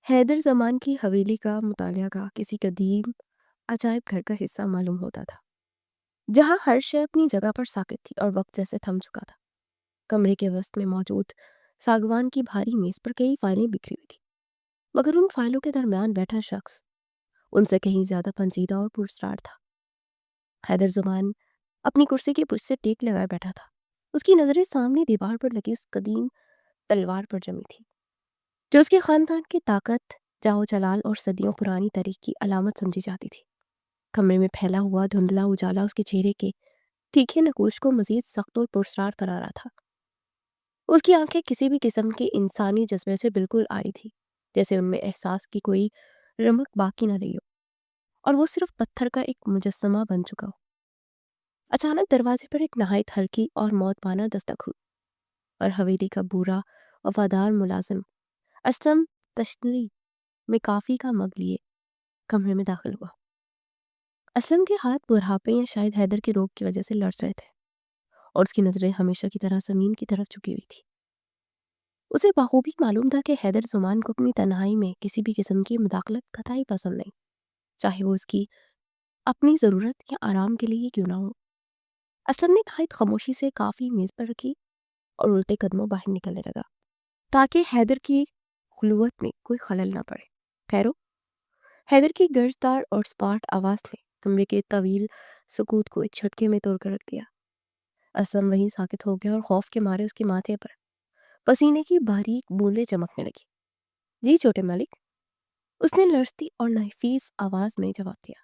حیدر زمان کی حویلی کا مطالعہ کا کسی قدیم عجائب گھر کا حصہ معلوم ہوتا تھا، جہاں ہر شے اپنی جگہ پر ساکت تھی اور وقت جیسے تھم چکا تھا۔ کمرے کے وسط میں موجود ساگوان کی بھاری میز پر کئی فائلیں بکھری ہوئی تھی، مگر ان فائلوں کے درمیان بیٹھا شخص ان سے کہیں زیادہ پیچیدہ اور پراسرار تھا۔ حیدر زمان اپنی کرسی کی پشت سے ٹیک لگائے بیٹھا تھا، اس کی نظریں سامنے دیوار پر لگی اس قدیم تلوار پر جمی تھی، جو اس کے خاندان کی طاقت، جاہ و جلال اور صدیوں پرانی تاریخ کی علامت سمجھی جاتی تھی۔ کمرے میں پھیلا ہوا دھندلا اجالا اس کے چہرے کے تیکھے نقوش کو مزید سخت اور پراسرار کرا رہا تھا۔ اس کی آنکھیں کسی بھی قسم کے انسانی جذبے سے بالکل آری تھی، جیسے ان میں احساس کی کوئی رمق باقی نہ رہی ہو اور وہ صرف پتھر کا ایک مجسمہ بن چکا ہو۔ اچانک دروازے پر ایک نہایت ہلکی اور موت دستک ہوئی اور حویلی کا بوڑھا وفادار ملازم اسلم تشنری میں کافی کا مگ لیے کمرے میں داخل ہوا۔ اسلم کے ہاتھ بڑھاپے یا شاید حیدر کے روگ کی وجہ سے لرز رہے تھے اور اس کی نظریں ہمیشہ کی طرح زمین کی طرف جھکی ہوئی تھی۔ اسے بخوبی معلوم تھا کہ حیدر زمان کو اپنی تنہائی میں کسی بھی قسم کی مداخلت قطعی پسند نہیں، چاہے وہ اس کی اپنی ضرورت یا آرام کے لیے کیوں نہ ہو۔ اسلم نے نہایت خاموشی سے کافی میز پر رکھی اور الٹے قدموں باہر نکلنے لگا تاکہ حیدر کی خلوت میں کوئی خلل نہ پڑے۔ ٹھہرو۔ حیدر کی گرجدار اور سپاٹ آواز نے کمرے کے طویل سکوت کو ایک جھٹکے میں توڑ کر رکھ دیا۔ اسلم وہیں ساکت ہو گیا اور خوف کے مارے اس کے ماتھے پر پسینے کی باریک بوندیں چمکنے لگی۔ جی چھوٹے ملک، اس نے لرزتی اور نحیف آواز میں جواب دیا۔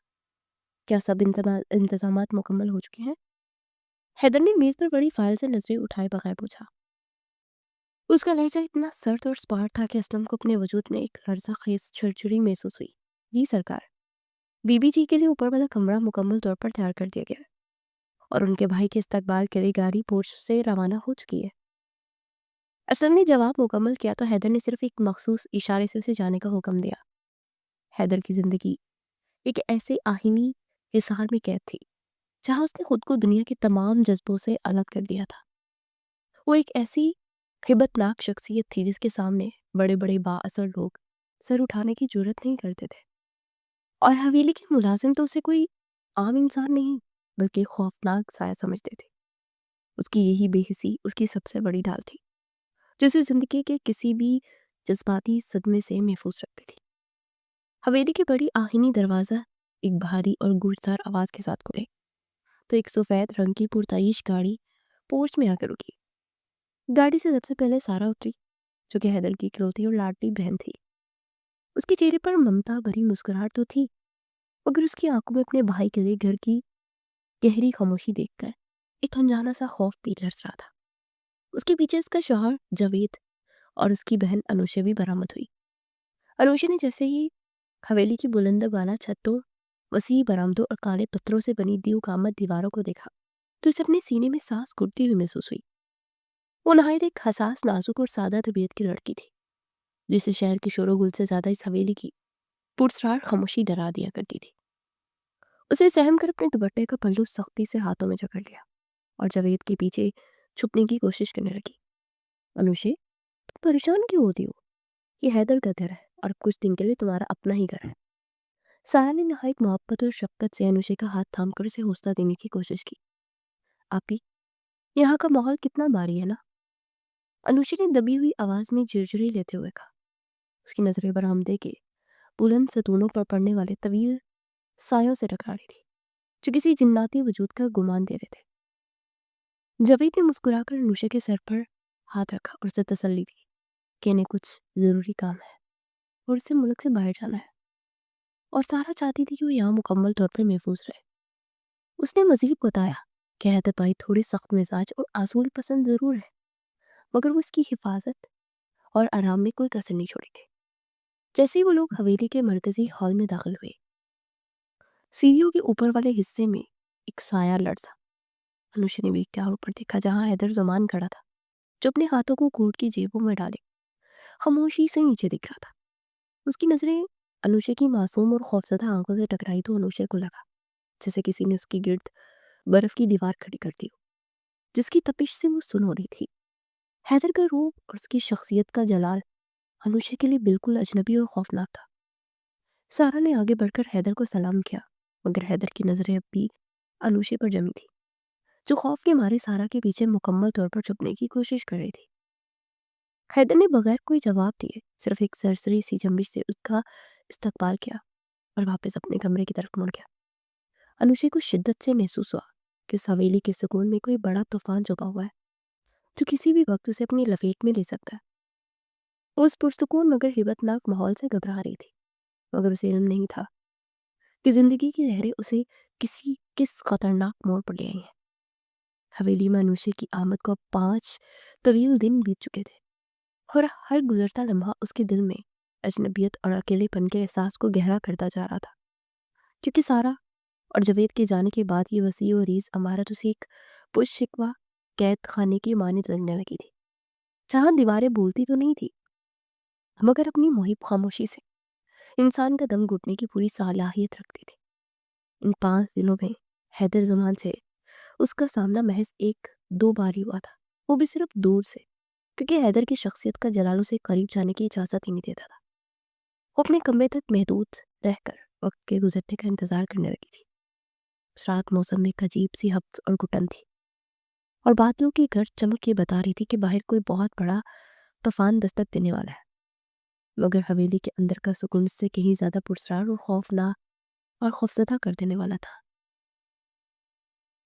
کیا سب انتظامات مکمل ہو چکے ہیں؟ حیدر نے میز پر بڑی فائل سے نظریں اٹھائے بغیر پوچھا۔ اس کا لہجہ اتنا سرد اور سپاٹ تھا کہ اسلم کو اپنے وجود میں ایک لرزہ خیز چھرچری محسوس ہوئی۔ جی سرکار، بی بی جی کے لیے اوپر والا کمرہ مکمل طور پر تیار کر دیا گیا ہے اور ان کے بھائی کے استقبال کے لیے گاڑی پورچ سے روانہ ہو چکی ہے۔ اسلم نے جواب مکمل کیا تو حیدر نے صرف ایک مخصوص اشارے سے اسے جانے کا حکم دیا۔ حیدر کی زندگی ایک ایسے آہینی حصار میں قید تھی جہاں اس نے خود کو دنیا کے تمام جذبوں سے الگ کر دیا تھا۔ وہ ایک ایسی ہیبت ناک شخصیت تھی جس کے سامنے بڑے بڑے با اثر لوگ سر اٹھانے کی جرت نہیں کرتے تھے، اور حویلی کے ملازم تو اسے کوئی عام انسان نہیں بلکہ خوفناک سایہ سمجھتے تھے۔ اس کی یہی بے حسی اس کی سب سے بڑی ڈال تھی، جسے زندگی کے کسی بھی جذباتی صدمے سے محفوظ رکھتی تھی۔ حویلی کے بڑی آہینی دروازہ ایک بھاری اور گوشدار آواز کے ساتھ کھلے تو ایک سفید رنگ کی پرتعیش گاڑی پورچ میں آ کر رکی۔ گاڑی سے سب سے پہلے سارا اتری، جو کہ حیدر کی اکلوتی اور لاڈلی بہن تھی۔ اس کے چہرے پر ممتا بھری مسکراہٹ تو تھی، مگر اس کی آنکھوں میں اپنے بھائی کے لیے گھر کی گہری خاموشی دیکھ کر ایک انجانا سا خوف بھی لرز رہا تھا۔ اس کے پیچھے اس کا شوہر جاوید اور اس کی بہن انوشے بھی برآمد ہوئی۔ انوشے نے جیسے ہی حویلی کی بلند بالا چھتوں، وسیع برآمدوں اور کالے پتھروں سے بنی دیو کامت دیواروں کو دیکھا تو اسے اپنے سینے میں سانس گھٹتی ہوئی محسوس ہوئی۔ وہ نہایت ایک حساس، نازک اور سادہ طبیعت کی لڑکی تھی، جسے شہر کے شور و گل سے زیادہ اس حویلی کی پراسرار خاموشی ڈرا دیا کرتی تھی۔ اسے سہم کر اپنے دوپٹے کا پلو سختی سے ہاتھوں میں جکڑ لیا اور جاوید کے پیچھے چھپنے کی کوشش کرنے لگی۔ انوشے، تم پریشان کیوں ہوتی ہو؟ یہ حیدر کا گھر ہے اور کچھ دن کے لیے تمہارا اپنا ہی گھر ہے۔ سایہ نے نہایت محبت اور شفقت سے انوشے کا ہاتھ تھام کر اسے حوصلہ دینے کی کوشش کی۔ آپی، یہاں کا ماحول کتنا بھاری ہے نا؟ انوشے نے دبی ہوئی آواز میں جھرجھری لیتے ہوئے کہا۔ اس کی نظریں برآمدے کے بلند ستونوں پر پڑنے والے طویل سایوں سے ٹکرا رہی تھی، جو کسی جناتی وجود کا گمان دے رہے تھے۔ جاوید نے مسکرا کر انوشے کے سر پر ہاتھ رکھا اور اسے تسلی دی کہ انہیں کچھ ضروری کام ہے اور اسے ملک سے باہر جانا ہے، اور سارا چاہتی تھی کہ وہ یہاں مکمل طور پر محفوظ رہے۔ اس نے مزید بتایا کہ حیدر بھائی تھوڑے سخت مزاج اور اصول پسند ضرور ہے، مگر وہ اس کی حفاظت اور آرام میں کوئی کسر نہیں چھوڑیں گے۔ جیسے ہی وہ لوگ حویلی کے مرکزی ہال میں داخل ہوئے، سیڑھیوں کے اوپر والے حصے میں ایک سایہ لرزا۔ انوشے نے بھی کیا اوپر دیکھا جہاں حیدر زمان کھڑا تھا، جو اپنے ہاتھوں کو کوٹ کی جیبوں میں ڈالے خاموشی سے نیچے دیکھ رہا تھا۔ اس کی نظریں انوشے کی معصوم اور خوفزدہ آنکھوں سے ٹکرائی تو انوشے کو لگا جیسے کسی نے اس کی گرد برف کی دیوار کھڑی کر دی ہو، جس کی تپش سے وہ سن ہو رہی تھی۔ حیدر کا روپ اور اس کی شخصیت کا جلال अनुषा के लिए बिल्कुल अजनबी और खौफनाक था। सारा ने आगे बढ़कर हैदर को सलाम किया, मगर हैदर की नजरें अब भी अनुषा पर जमी थी, जो खौफ के मारे सारा के पीछे मुकम्मल तौर पर छुपने की कोशिश कर रही थी। हैदर ने बगैर कोई जवाब दिए सिर्फ एक सरसरी सी जंबिश से उसका इस्तकबाल किया और वापस अपने कमरे की तरफ मुड़ गया। अनुषा को शिद्दत से महसूस हुआ कि उस हवेली के सुकून में कोई बड़ा तूफान छुपा हुआ है, जो किसी भी वक्त उसे अपनी लपेट में ले सकता है। वो उस पुरसुकून मगर हिबतनाक माहौल से घबरा रही थी, मगर उसे इल्म नहीं था कि जिंदगी की लहरें उसे किस खतरनाक मोड़ पर ले आई हैं। हवेली में अनुषा की आमद को अब 5 तवील दिन बीत चुके थे और हर गुजरता लम्हा उसके दिल में अजनबियत और अकेलेपन के एहसास को गहरा करता जा रहा था, क्योंकि सारा और जवेद के जाने के बाद ये वसी और रीज इमारत उसे एक पुरशिकवा कैद खाने की मानद लगने लगी थी, जहाँ दीवारें बोलती तो नहीं थी, मगर अपनी मुहिब खामोशी से इंसान का दम घुटने की पूरी सालाहियत रखती थी। इन 5 दिनों में हैदर जमान से उसका सामना महज 1-2 बार ही हुआ था, वो भी सिर्फ दूर से, क्योंकि हैदर की शख्सियत का जलाल उसे करीब जाने की इजाज़त ही नहीं देता था। वो अपने कमरे तक महदूद रहकर वक्त के गुजरने का इंतजार करने लगी थी। उस रात मौसम में एक अजीब सी हब्स और घुटन थी और बादलों की गर्ज चमक ये बता रही थी कि बाहर कोई बहुत बड़ा तूफान दस्तक देने वाला है, मगर हवेली के अंदर का सुकून उससे कहीं ज्यादा पुरस्कार और खौफनाक और खौफजदा कर देने वाला था।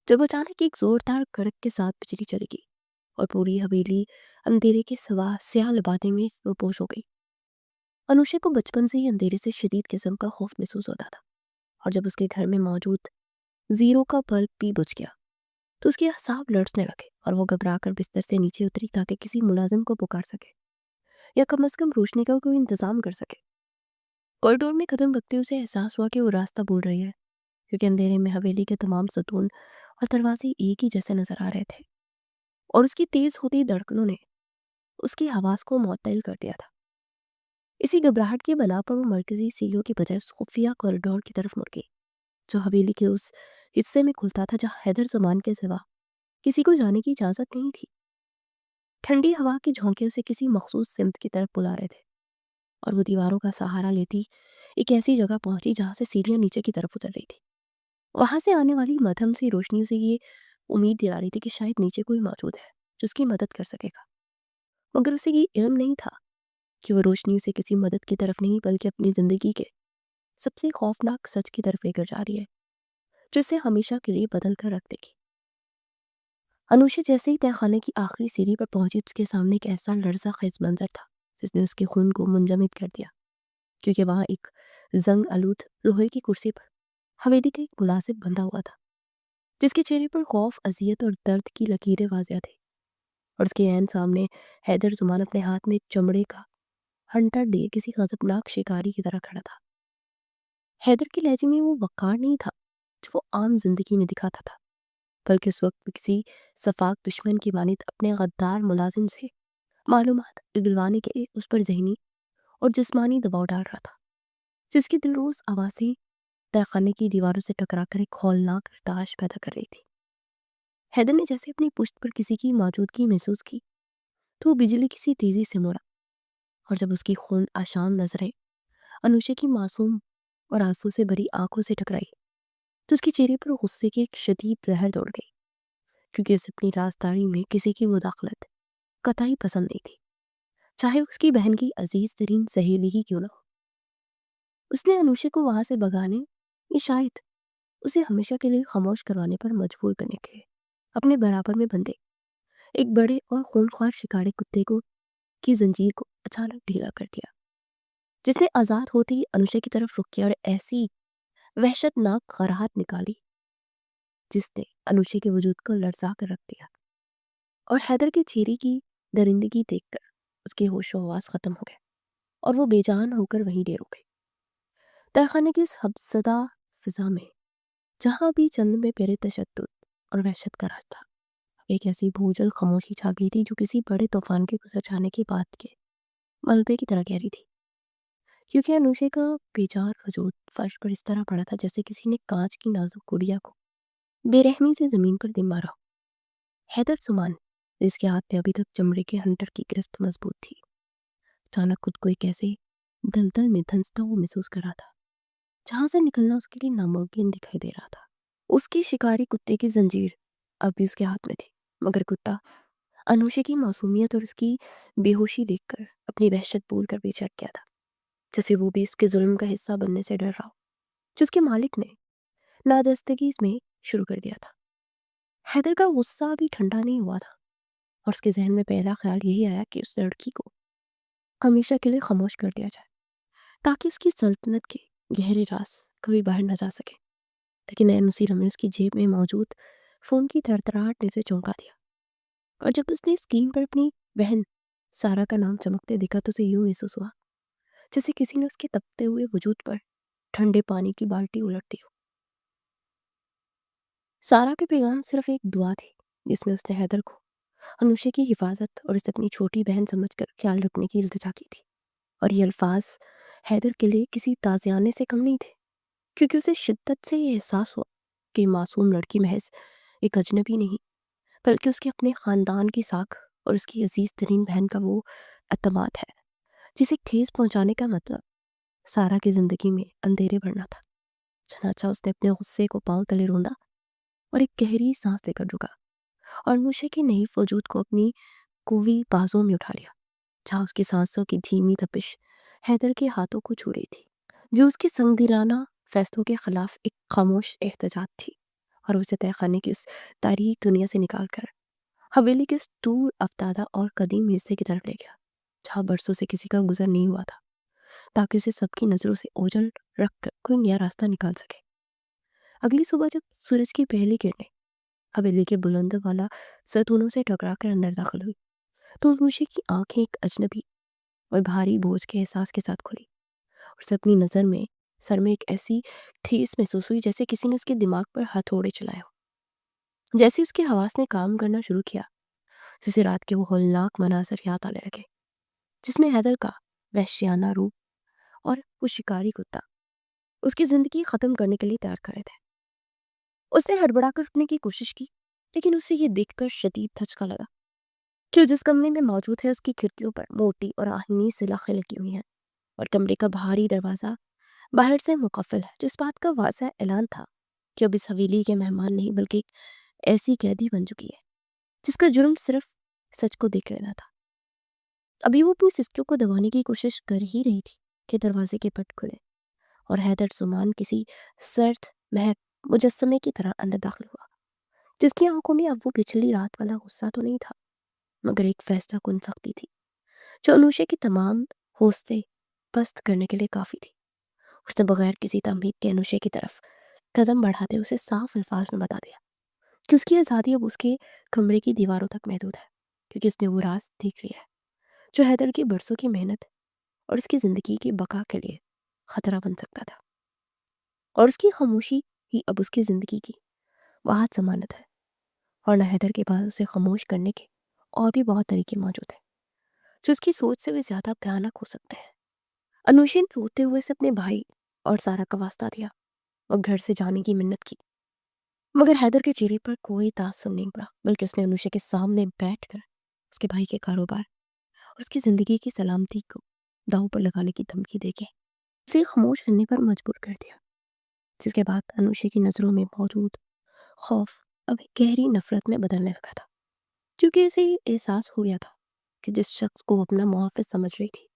जब अचानक एक जोरदार कड़क के साथ बिजली चली गई और पूरी हवेली अंधेरे के सिवा स्याह लिबादे में रूपोश हो गई। अनुषा को बचपन से ही अंधेरे से शदीद किस्म का खौफ महसूस होता था, और जब उसके घर में मौजूद जीरो का बल्ब भी बुझ गया तो उसके असाब लड़ने लगे और वो घबरा कर बिस्तर से नीचे उतरी ताकि किसी मुलाजिम को पुकार सके या कम से कम रोशनी का कोई इंतजाम कर सके। कॉरिडोर में कदम रखते उसे एहसास हुआ कि वो रास्ता भूल रही है, क्योंकि अंधेरे में हवेली के तमाम सतून और दरवाजे एक ही जैसे नजर आ रहे थे और उसकी तेज होती धड़कनों ने उसकी आवाज को मुअत्तल कर दिया था। इसी घबराहट की बना पर वो मरकजी सीढ़ियों की बजाय उस खुफिया कॉरिडोर की तरफ मुड़ गई, जो हवेली के उस हिस्से में खुलता था जहाँ हैदर जमान के सिवा किसी को जाने की इजाजत नहीं थी। ठंडी हवा के झोंके उसे किसी मखसूस सिमत की तरफ बुला रहे थे और वो दीवारों का सहारा लेती एक ऐसी जगह पहुंची जहां से सीढ़ियां नीचे की तरफ उतर रही थी। वहां से आने वाली मध्यम सी रोशनी उसे ये उम्मीद दिला रही थी कि शायद नीचे कोई मौजूद है जो उसकी मदद कर सकेगा, मगर उसे ये इल्म नहीं था कि वो रोशनी उसे किसी मदद की तरफ नहीं बल्कि अपनी जिंदगी के सबसे खौफनाक सच की तरफ लेकर जा रही है, जो इसे हमेशा के लिए बदल कर रख देगी। अनुषा जैसे ही तहखाने की आखिरी सीढ़ी पर पहुंची उसके सामने एक ऐसा लर्जा खेज मंजर था जिसने उसके खून को मुंजमद कर दिया, क्योंकि वहां एक जंग आलूद लोहे की कुर्सी पर हवेली का एक मुलाजिम बंधा हुआ था, जिसके चेहरे पर खौफ, अजियत और दर्द की लकीरें वाजिया थी, और उसके ऐन सामने हैदर जुमान अपने हाथ में एक चमड़े का हंटर लिए किसी गजबनाक शिकारी की तरह खड़ा था। हैदर के लहजे में वो वकार नहीं था जो वो आम जिंदगी में दिखाता था, बल्कि उस वक्त किसी सफाक दुश्मन की मानित अपने गद्दार मुलाजिम से मालूमात दिलवाने के लिए उस पर जहनी और जिस्मानी दबाव डाल रहा था, जिसकी दिलरोज आवाज़ें तहखाने की दीवारों से टकराकर एक हौलनाक irtaश पैदा कर रही थी। हैदर ने जैसे अपनी पुश्त पर किसी की मौजूदगी महसूस की तो वो बिजली किसी तेजी से मुड़ा, और जब उसकी खून आशान नजरें अनुषा की मासूम और आंसू से भरी आंखों से टकराई तो उसके चेहरे पर गुस्से की एक शदीद लहर दौड़ गई, क्योंकि उसे अपनी राजदारी में किसी की मुदाखलत कतई पसंद नहीं थी, चाहे उसकी बहन की अजीज तरीन सहेली ही क्यों ना हो। उसने अनुषा को वहां से भगाने या शायद उसे हमेशा के लिए खामोश करवाने पर मजबूर करने के लिए अपने बराबर में बंधे एक बड़े और खूंखार शिकारी कुत्ते को की जंजीर को अचानक ढीला कर दिया, जिसने आजाद होते ही अनुषा की तरफ रुक किया और ऐसी वहशतनाक खराहट निकाली जिसने अनुषा के वजूद को लड़जा कर रख दिया। और हैदर के चेहरे की दरिंदगी देखकर उसके होशो हवास खत्म हो गए और वो बेजान होकर वहीं ढेर हो गई। तहखाने की उस हबसदा फिजा में जहाँ भी चंद में पेरे तशद्दुद और वहशत का राज था, एक ऐसी भूजल खामोशी छा गई थी जो किसी बड़े तूफान के गुजर जाने के बाद के मलबे की तरह गहरी थी, क्योंकि अनुषा का बेजार वजूद फर्श पर इस तरह पड़ा था जैसे किसी ने कांच की नाजुक गुड़िया को बेरहमी से जमीन पर दे मारा। हैदर सुमान, जिसके हाथ में अभी तक चमड़े के हंटर की गिरफ्त मजबूत थी, अचानक खुद को एक ऐसे दलदल में धंसता हुआ महसूस कर रहा था जहां से निकलना उसके लिए नामुमकिन दिखाई दे रहा था। उसकी शिकारी कुत्ते की जंजीर अब भी उसके हाथ में थी, मगर कुत्ता अनुषे की मासूमियत और उसकी बेहोशी देखकर अपनी वहशत भूल कर पीछे हट गया था, जैसे वो भी इसके जुल्म का हिस्सा बनने से डर रहा हो, जो उसके मालिक ने नादस्तगी में शुरू कर दिया था। हैदर का गुस्सा अभी ठंडा नहीं हुआ था और उसके जहन में पहला ख्याल यही आया कि उस लड़की को हमेशा के लिए खामोश कर दिया जाए, ताकि उसकी सल्तनत के गहरे राज कभी बाहर न जा सके। लेकिन ऐन उसी लम्हे उसकी जेब में मौजूद फोन की थरथराहट ने उसे चौंका दिया, और जब उसने स्क्रीन पर अपनी बहन सारा का नाम चमकते देखा तो उसे यूं महसूस हुआ जैसे किसी ने उसके तपते हुए वजूद पर ठंडे पानी की बाल्टी उलट दी हो। सारा के पैगाम सिर्फ एक दुआ थी, जिसमें उसने हैदर को अनुषा की हिफाजत और उसे अपनी छोटी बहन समझकर ख्याल रखने की इल्तिजा की थी। और ये अल्फाज हैदर के लिए किसी ताज़ियाने से कम नहीं थे, क्योंकि उसे शिद्दत से ये एहसास हुआ कि मासूम लड़की महज एक अजनबी नहीं, बल्कि उसके अपने ख़ानदान की साख और उसकी अजीज़ तरीन बहन का वो अतमाद है जिसे ठेस पहुंचाने का मतलब सारा की ज़िंदगी में अंधेरे भरना था। चनाचा उसने अपने गुस्से को पांव तले रोंदा और एक गहरी सांस लेकर झुका और नूशे के नई वजूद को अपनी कुवी बाजों में उठा लिया, जहाँ उसकी सांसों की धीमी तपिश हैदर के हाथों को छू रही थी, जो उसके संगदिलाना फैसलों के खिलाफ एक खामोश एहतजाज थी। और उसे तय खाने की उस तारीख दुनिया से निकाल कर हवेली के इस दूर अफ्तादा और कदीम हिस्से की तरफ ले गया, जहाँ बरसों से किसी का गुजर नहीं हुआ था, ताकि उसे सबकी नजरों से ओझल रख कर कोई नया रास्ता निकाल सके। अगली सुबह जब सूरज की पहली किरणें हवेली के बुलंद वाला सतूनों से टकरा कर अंदर दाखिल हुई, तो नूशे की आंखें एक अजनबी और भारी बोझ के एहसास के साथ खुली। उसे अपनी नज़र में सर में एक ऐसी ठेस महसूस हुई जैसे किसी ने उसके दिमाग पर हथौड़े चलाए हो। जैसे उसके हवास ने काम करना शुरू किया, जैसे रात के वो होलनाक मनासर याद आने लगे, जिसमें हैदर का वहशियाना रूप और वो शिकारी कुत्ता उसकी जिंदगी खत्म करने के लिए तैयार खड़े थे। उसने हड़बड़ाकर उठने की कोशिश की, लेकिन उसे ये देखकर शदीद धचका लगा कि वो जिस कमरे में मौजूद है उसकी खिड़कियों पर मोटी और आहिनी सिलाखें लगी हुई हैं, और कमरे का भारी दरवाज़ा बाहर से मुकफ़्फ़ल है, जिस बात का वाज़ेह ऐलान था कि अब इस हवेली के मेहमान नहीं बल्कि एक ऐसी कैदी बन चुकी है जिसका जुर्म सिर्फ सच को देख लेना था। अभी वो अपनी सिस्कियों को दबाने की कोशिश कर ही रही थी कि दरवाजे के पट खुले और हैदर जुमान किसी सर्द महक मुजस्समे की तरह अंदर दाखिल हुआ, जिसकी आंखों में अब वो पिछली रात वाला गुस्सा तो नहीं था, मगर एक फैसला कुन सख्ती थी, जो अनुषे की तमाम हौसले पस्त करने के लिए काफ़ी थी। उसने बगैर किसी तमहीद के अनुषे की तरफ कदम बढ़ाते उसे साफ अल्फाज में बता दिया कि उसकी आज़ादी अब उसके कमरे की दीवारों तक महदूद है, क्योंकि उसने वो राज देख लिया है जो हैदर की बरसों की मेहनत और उसकी ज़िंदगी की बका के लिए खतरा बन सकता था। और उसकी खामोशी ही अब उसकी ज़िंदगी की वाहद जमानत है, और न हैदर के पास उसे खामोश करने के और भी बहुत तरीके मौजूद हैं जो उसकी सोच से भी ज़्यादा भयानक हो सकते हैं। अनुशीन रोते हुए से अपने भाई और सारा का वास्ता दिया और घर से जाने की मिन्नत की, मगर हैदर के चेहरे पर कोई तासुर नहीं पड़ा, बल्कि उसने अनुषा के सामने बैठकर उसके भाई के कारोबार और उसकी ज़िंदगी की सलामती को दांव पर लगाने की धमकी देके उसे खामोश रहने पर मजबूर कर दिया। जिसके बाद अनुषा की नज़रों में मौजूद खौफ अब एक गहरी नफरत में बदलने लगा था, क्योंकि उसे ये एहसास हो गया था कि जिस शख्स को वो अपना मुहाफ़िज समझ रही थी,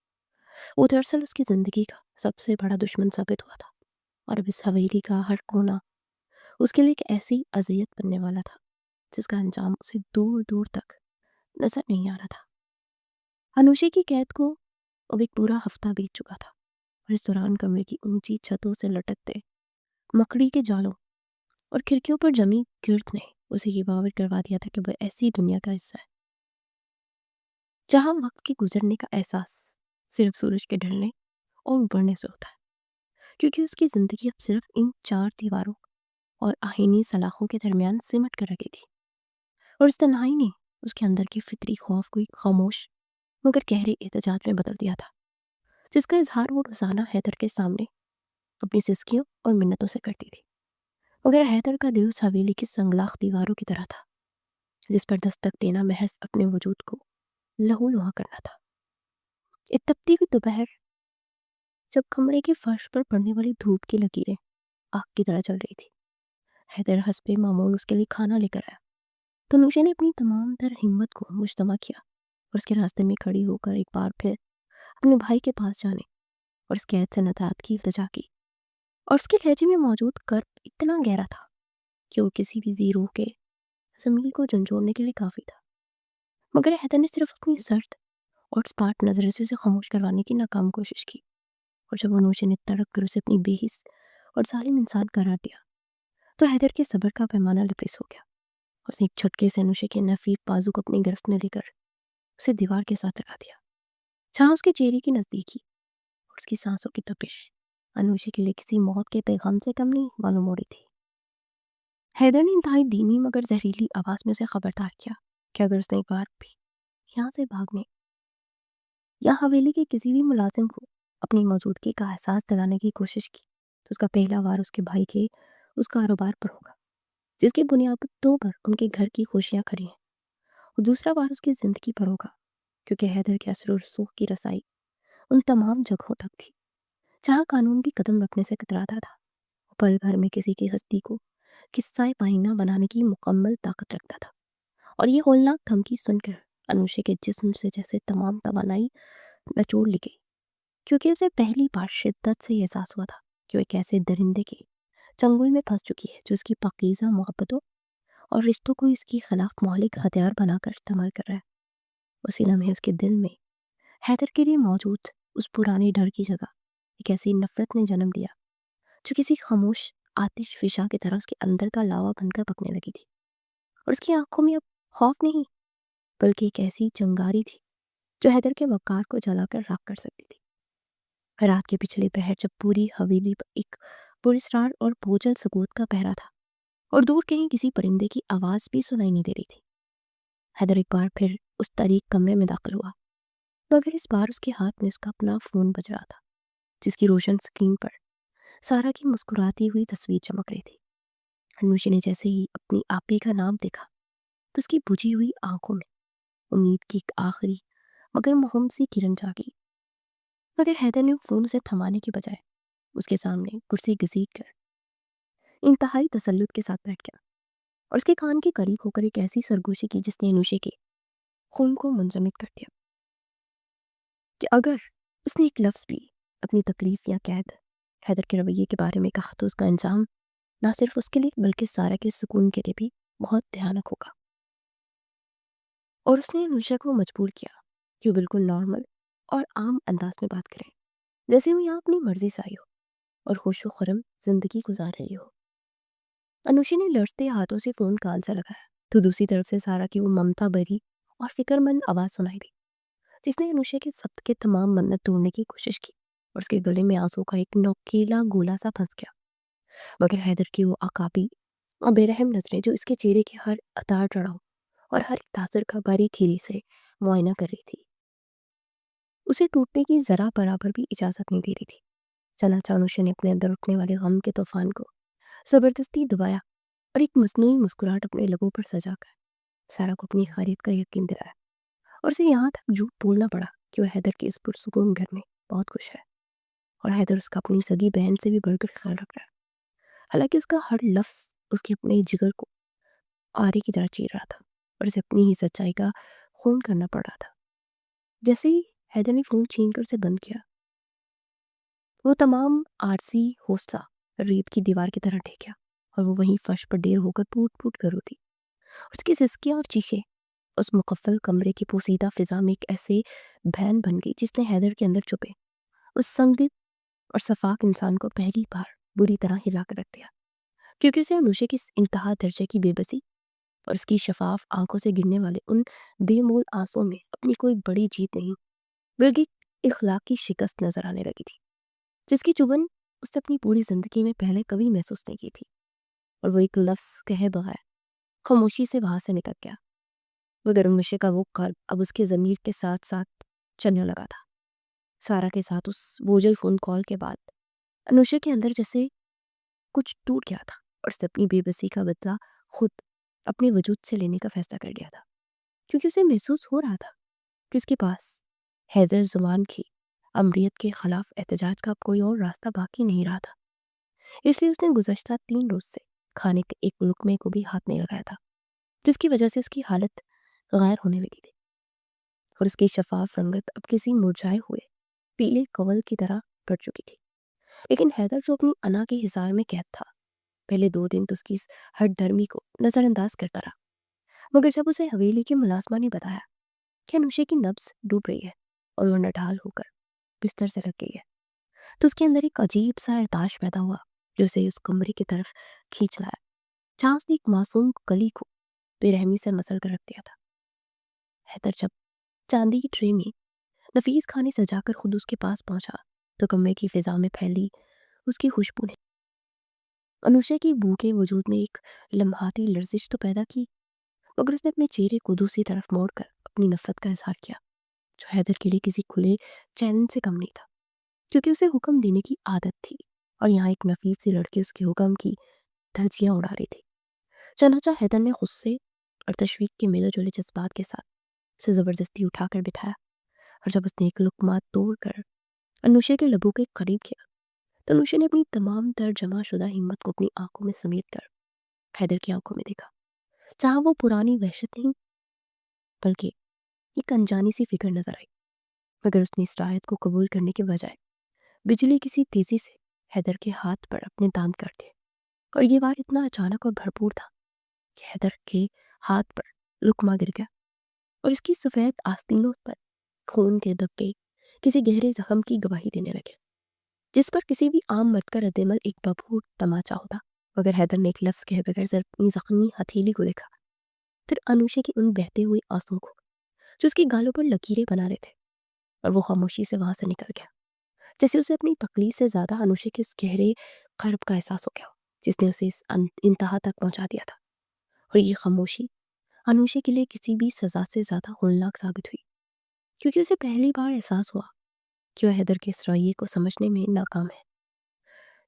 वो दरअसल उसकी ज़िंदगी का सबसे बड़ा दुश्मन साबित हुआ था। और अब इस हवेली का हर कोना उसके लिए एक ऐसी अजियत बनने वाला था जिसका अंजाम उसे दूर दूर तक नजर नहीं आ रहा था। अनुषा की कैद को अब एक पूरा हफ्ता बीत चुका था, और इस दौरान कमरे की ऊंची छतों से लटकते मकड़ी के जालों और खिड़कियों पर जमी गिर्द ने उसे ये बावर करवा दिया था कि वह ऐसी दुनिया का हिस्सा है जहां वक्त के गुजरने का एहसास सिर्फ सूरज के ढलने और उबरने से होता है, क्योंकि उसकी जिंदगी अब सिर्फ इन चार दीवारों और आहीनी सलाखों के दरमियान सिमट कर रखी थी। और इस तन्हाई ने उसके अंदर के फितरी खौफ को एक खामोश मगर गहरे एहतजाज में बदल दिया था, जिसका इजहार वो रोजाना हैदर के सामने अपनी सिस्कियों और मिन्नतों से करती थी। मगर हैदर का दिल उस हवेली की संगलाख दीवारों की तरह था, जिस पर दस्तक देना महज अपने वजूद को लहू लुहा करना था। एक तपती हुई दोपहर, जब कमरे के फर्श पर पड़ने वाली धूप की लकीरें आग की तरह चल रही थी, हैदर हस्बे मामूल उसके लिए खाना लेकर आया। तनुषा ने अपनी तमाम तर हिम्मत को मुजतमा किया और उसके रास्ते में खड़ी होकर एक बार फिर अपने भाई के पास जाने और उस कैद से नजात की इल्तिजा की। और उसके लहजे में मौजूद कर्ब इतना गहरा था कि वो किसी भी जीरो के जमीन को झंझोड़ने के लिए काफी था। मगर हैदर ने सिर्फ अपनी सर्द और स्पार्ट नजर से उसे खामोश करवाने की नाकाम कोशिश की। और जब अनुषा ने तड़क कर उसे अपनी बेहिस और जालिम इंसान करार दिया, तो हैदर के सब्र का पैमाना लबरेज हो गया। उसने एक झटके से अनुषा के नफीफ बाजू को अपनी गिरफ्त में लेकर उसे दीवार के साथ लगा दिया, जहाँ उसके चेहरे की नजदीकी और उसकी सांसों की तपिश अनुषा के लिए किसी मौत के पैगाम से कम नहीं मालूम हो रही थी। हैदर ने इंतहाई धीमी मगर जहरीली आवाज में उसे खबरदार किया कि अगर उसने एक बार भी यहाँ से भागने या हवेली के किसी भी मुलाजिम को अपनी मौजूदगी का एहसास दिलाने की कोशिश की, तो उसका पहला वार उसके भाई के उस कारोबार पर होगा जिसकी बुनियादों पर उनके घर की खुशियां खड़ी हैं, और दूसरा वार उसकी जिंदगी पर होगा, क्योंकि हैदर के असर और रसूख की रसाई उन तमाम जगहों तक थी जहाँ कानून भी कदम रखने से कतराता था। वो पल भर में किसी की हस्ती को किस्सा पाइना बनाने की मुकम्मल ताकत रखता था। और ये होलनाक धमकी सुनकर अनुषा के जिस्म से जैसे तमाम तवानाई निचोड़ ली गई, क्योंकि उसे पहली बार शिद्दत से ये एहसास हुआ था कि वो एक ऐसे दरिंदे के चंगुल में फंस चुकी है जो उसकी पाकीज़ा मोहब्बतों और रिश्तों को इसके खिलाफ मौलिक हथियार बनाकर इस्तेमाल कर रहा है। उसी लम्हे उसके दिल में हैदर के लिए मौजूद उस पुराने डर की जगह एक ऐसी नफरत ने जन्म लिया जो किसी खामोश आतिश फिशा की तरह उसके अंदर का लावा बनकर पकने लगी थी। और उसकी आंखों में अब खौफ नहीं, बल्कि एक ऐसी चंगारी थी जो हैदर के वकार को जलाकर राख कर सकती थी। रात के पिछले पहर जब पूरी हवेली पर एक पुरस्कार और बोझल सकूत का पहरा था और दूर कहीं किसी परिंदे की आवाज भी सुनाई नहीं दे रही थी, हैदर एक बार फिर उस तारीक कमरे में दाखिल हुआ। मगर इस बार उसके हाथ में उसका अपना फोन बज रहा था, जिसकी रोशन स्क्रीन पर सारा की मुस्कुराती हुई तस्वीर चमक रही थी। अनुषा ने जैसे ही अपनी आपी का नाम देखा, तो उसकी बुझी हुई आंखों में उम्मीद की एक आखिरी मगर मुहिम सी किरण जागी। मगर हैदर ने फोन उसे थमाने के बजाय उसके सामने कुर्सी घसीट कर इंतहाई तसल्लुत के साथ बैठ गया और उसके कान के करीब होकर एक ऐसी सरगोशी की जिसने अनुषा के खून को मुंजमद कर दिया कि अगर उसने एक लफ्ज़ भी अपनी तकलीफ या कैद हैदर के रवैये के बारे में कहा, तो उसका अंजाम ना सिर्फ उसके लिए बल्कि सारा के सुकून के लिए भी बहुत भयानक होगा। और उसने अनुषा को मजबूर किया कि वो बिल्कुल नॉर्मल और आम अंदाज में बात करें, जैसे वो यहाँ अपनी मर्जी से आई हो और खुश खुरम जिंदगी गुजार रही हो। अनुषा ने लड़ते हाथों से फोन कान से लगाया, तो दूसरी तरफ से सारा की वो ममता भरी और फिक्रमंद आवाज सुनाई दी, जिसने अनुषा के सब्र के तमाम मन्नत तोड़ने की कोशिश की और उसके गले में आंसू का एक नोकीला गोला सा फंस गया। मगर हैदर की वो अकाबी और बेरहम नजरें जो इसके चेहरे के हर अतार चढ़ाव और हर एक तासर का बारीकी से मुआयना कर रही थी, उसे टूटने की जरा बराबर भी इजाजत नहीं दे रही थी। चनाचा अनुषा ने अपने अंदर उठने वाले गम के तूफान को जबरदस्ती दबाया और एक मसनूई मुस्कुराहट अपने लबों पर सजाकर सारा को अपनी खैरियत का यकीन दिलाया। और उसे यहाँ तक झूठ बोलना पड़ा कि वह हैदर के इस पुरसुकून घर में बहुत खुश है और हैदर उसका अपनी सगी बहन से भी बढ़कर ख्याल रख रहा है। हालांकि उसका हर लफ्ज उसके अपने जिगर को आरे की तरह चीर रहा था और उसे अपनी ही सच्चाई का खून करना पड़ रहा था। जैसे ही हैदर ने फोन छीन कर उसे बंद किया, वो तमाम आरसी हौसला रेत की दीवार की तरह ढह गया और वो वहीं फर्श पर ढेर होकर फूट फूट कर रोती। उसकी सिसकियां और चीखें उस मुकफ्फल कमरे की पोसीदा फिजा में एक ऐसे भैन बन गई जिसने हैदर के अंदर छुपे उस संदिग्ध और सफाक इंसान को पहली बार बुरी तरह हिला कर रख दिया, क्योंकि उसे अनुषा की इस इंतहा दर्जे की बेबसी और उसकी शफाफ आंखों से गिरने वाले उन बेमोल आंसुओं में अपनी कोई बड़ी जीत नहीं, बल्कि इखलाक की शिकस्त नजर आने लगी थी, जिसकी चुभन उसने अपनी पूरी जिंदगी में पहले कभी महसूस नहीं की थी। और वो एक लफ्ज कहे बगैर खामोशी से वहां से निकल गया, मगर अनुषा का वो कल्ब अब उसके ज़मीर के साथ साथ चलने लगा था। सारा के साथ उस बोझल फोन कॉल के बाद अनुषा के अंदर जैसे कुछ टूट गया था और उसने अपनी बेबसी का बदला खुद अपने वजूद से लेने का फैसला कर लिया था, क्योंकि उसे महसूस हो रहा था कि उसके पास حیدر زبان کی امریت کے خلاف احتجاج کا اب کوئی اور راستہ باقی نہیں رہا تھا، اس لیے اس نے گزشتہ 3 روز سے کھانے کے ایک لقمے کو بھی ہاتھ نہیں لگایا تھا، جس کی وجہ سے اس کی حالت غیر ہونے لگی تھی اور اس کی شفاف رنگت اب کسی مرجھائے ہوئے پیلے کول کی طرح پڑ چکی تھی۔ لیکن حیدر جو اپنی انا کے حصار میں قید تھا، پہلے 2 دن تو اس کی اس ہٹ درمی کو نظر انداز کرتا رہا، مگر جب اسے حویلی کے ملازمہ نے بتایا کہ انوشے کی نبض ڈوب رہی ہے اور وہ نڈھال ہو کر بستر سے لگ گئی ہے، تو اس کے اندر ایک عجیب سا ارتاش پیدا ہوا جو اسے اس کمرے کی طرف کھینچ لایا جہاں اس نے ایک معصوم کلی کو بے رحمی سے مسل کر رکھ دیا تھا۔ حیدر جب چاندی کی ٹرے میں نفیس کھانے سجا کر خود اس کے پاس پہنچا تو کمرے کی فضا میں پھیلی اس کی خوشبو نے انوشے کی بو کے وجود میں ایک لمحاتی لرزش تو پیدا کی، مگر اس نے اپنے چہرے کو دوسری طرف موڑ کر اپنی نفرت کا اظہار کیا، جو حیدر کے لیے کسی کھلے چیلنج سے کم نہیں تھا، کیونکہ اسے حکم دینے کی عادت تھی اور یہاں ایک نفیس سی لڑکی اس کے حکم کی دھجیاں اڑا رہی تھی۔ چنانچہ حیدر نے غصے اور تشویق کے ملے جلے جذبات کے ساتھ اسے زبردستی اٹھا کر بٹھایا، اور جب اس نے ایک لقمہ توڑ کر انوشے کے لبوں کے قریب کیا تو انوشے نے اپنی تمام تر جمع شدہ ہمت کو اپنی آنکھوں میں سمیٹ کر حیدر کی آنکھوں میں دیکھا، جہاں وہ پرانی وحشت نہیں بلکہ ایک انجانی سی فکر نظر آئی، مگر اس نے اس رعایت کو قبول کرنے کے بجائے بجلی کسی تیزی سے حیدر کے ہاتھ پر اپنے دانت کر دیے، اور یہ وار اتنا اچانک اور بھرپور تھا کہ حیدر کے ہاتھ پر لقمہ گر گیا اور اس کی سفید آستینوں پر خون کے دبے کسی گہرے زخم کی گواہی دینے لگے، جس پر کسی بھی عام مرد کا رد عمل ایک ببھور تماچا ہوتا، مگر حیدر نے ایک لفظ کہے بغیر صرف اپنی زخمی ہتھیلی کو دیکھا، پھر انوشے کے ان بہتے ہوئے آنسوؤں کو جو اس کی گالوں پر لکیریں بنا رہے تھے، اور وہ خاموشی سے وہاں سے نکل گیا، جیسے اسے اپنی تکلیف سے زیادہ انوشے کے اس گہرے قرب کا احساس ہو گیا جس نے اسے اس انتہا تک پہنچا دیا تھا، اور یہ خاموشی انوشے کے لیے کسی بھی سزا سے زیادہ ہولناک ثابت ہوئی، کیونکہ اسے پہلی بار احساس ہوا کہ وہ حیدر کے اس رویے کو سمجھنے میں ناکام ہے۔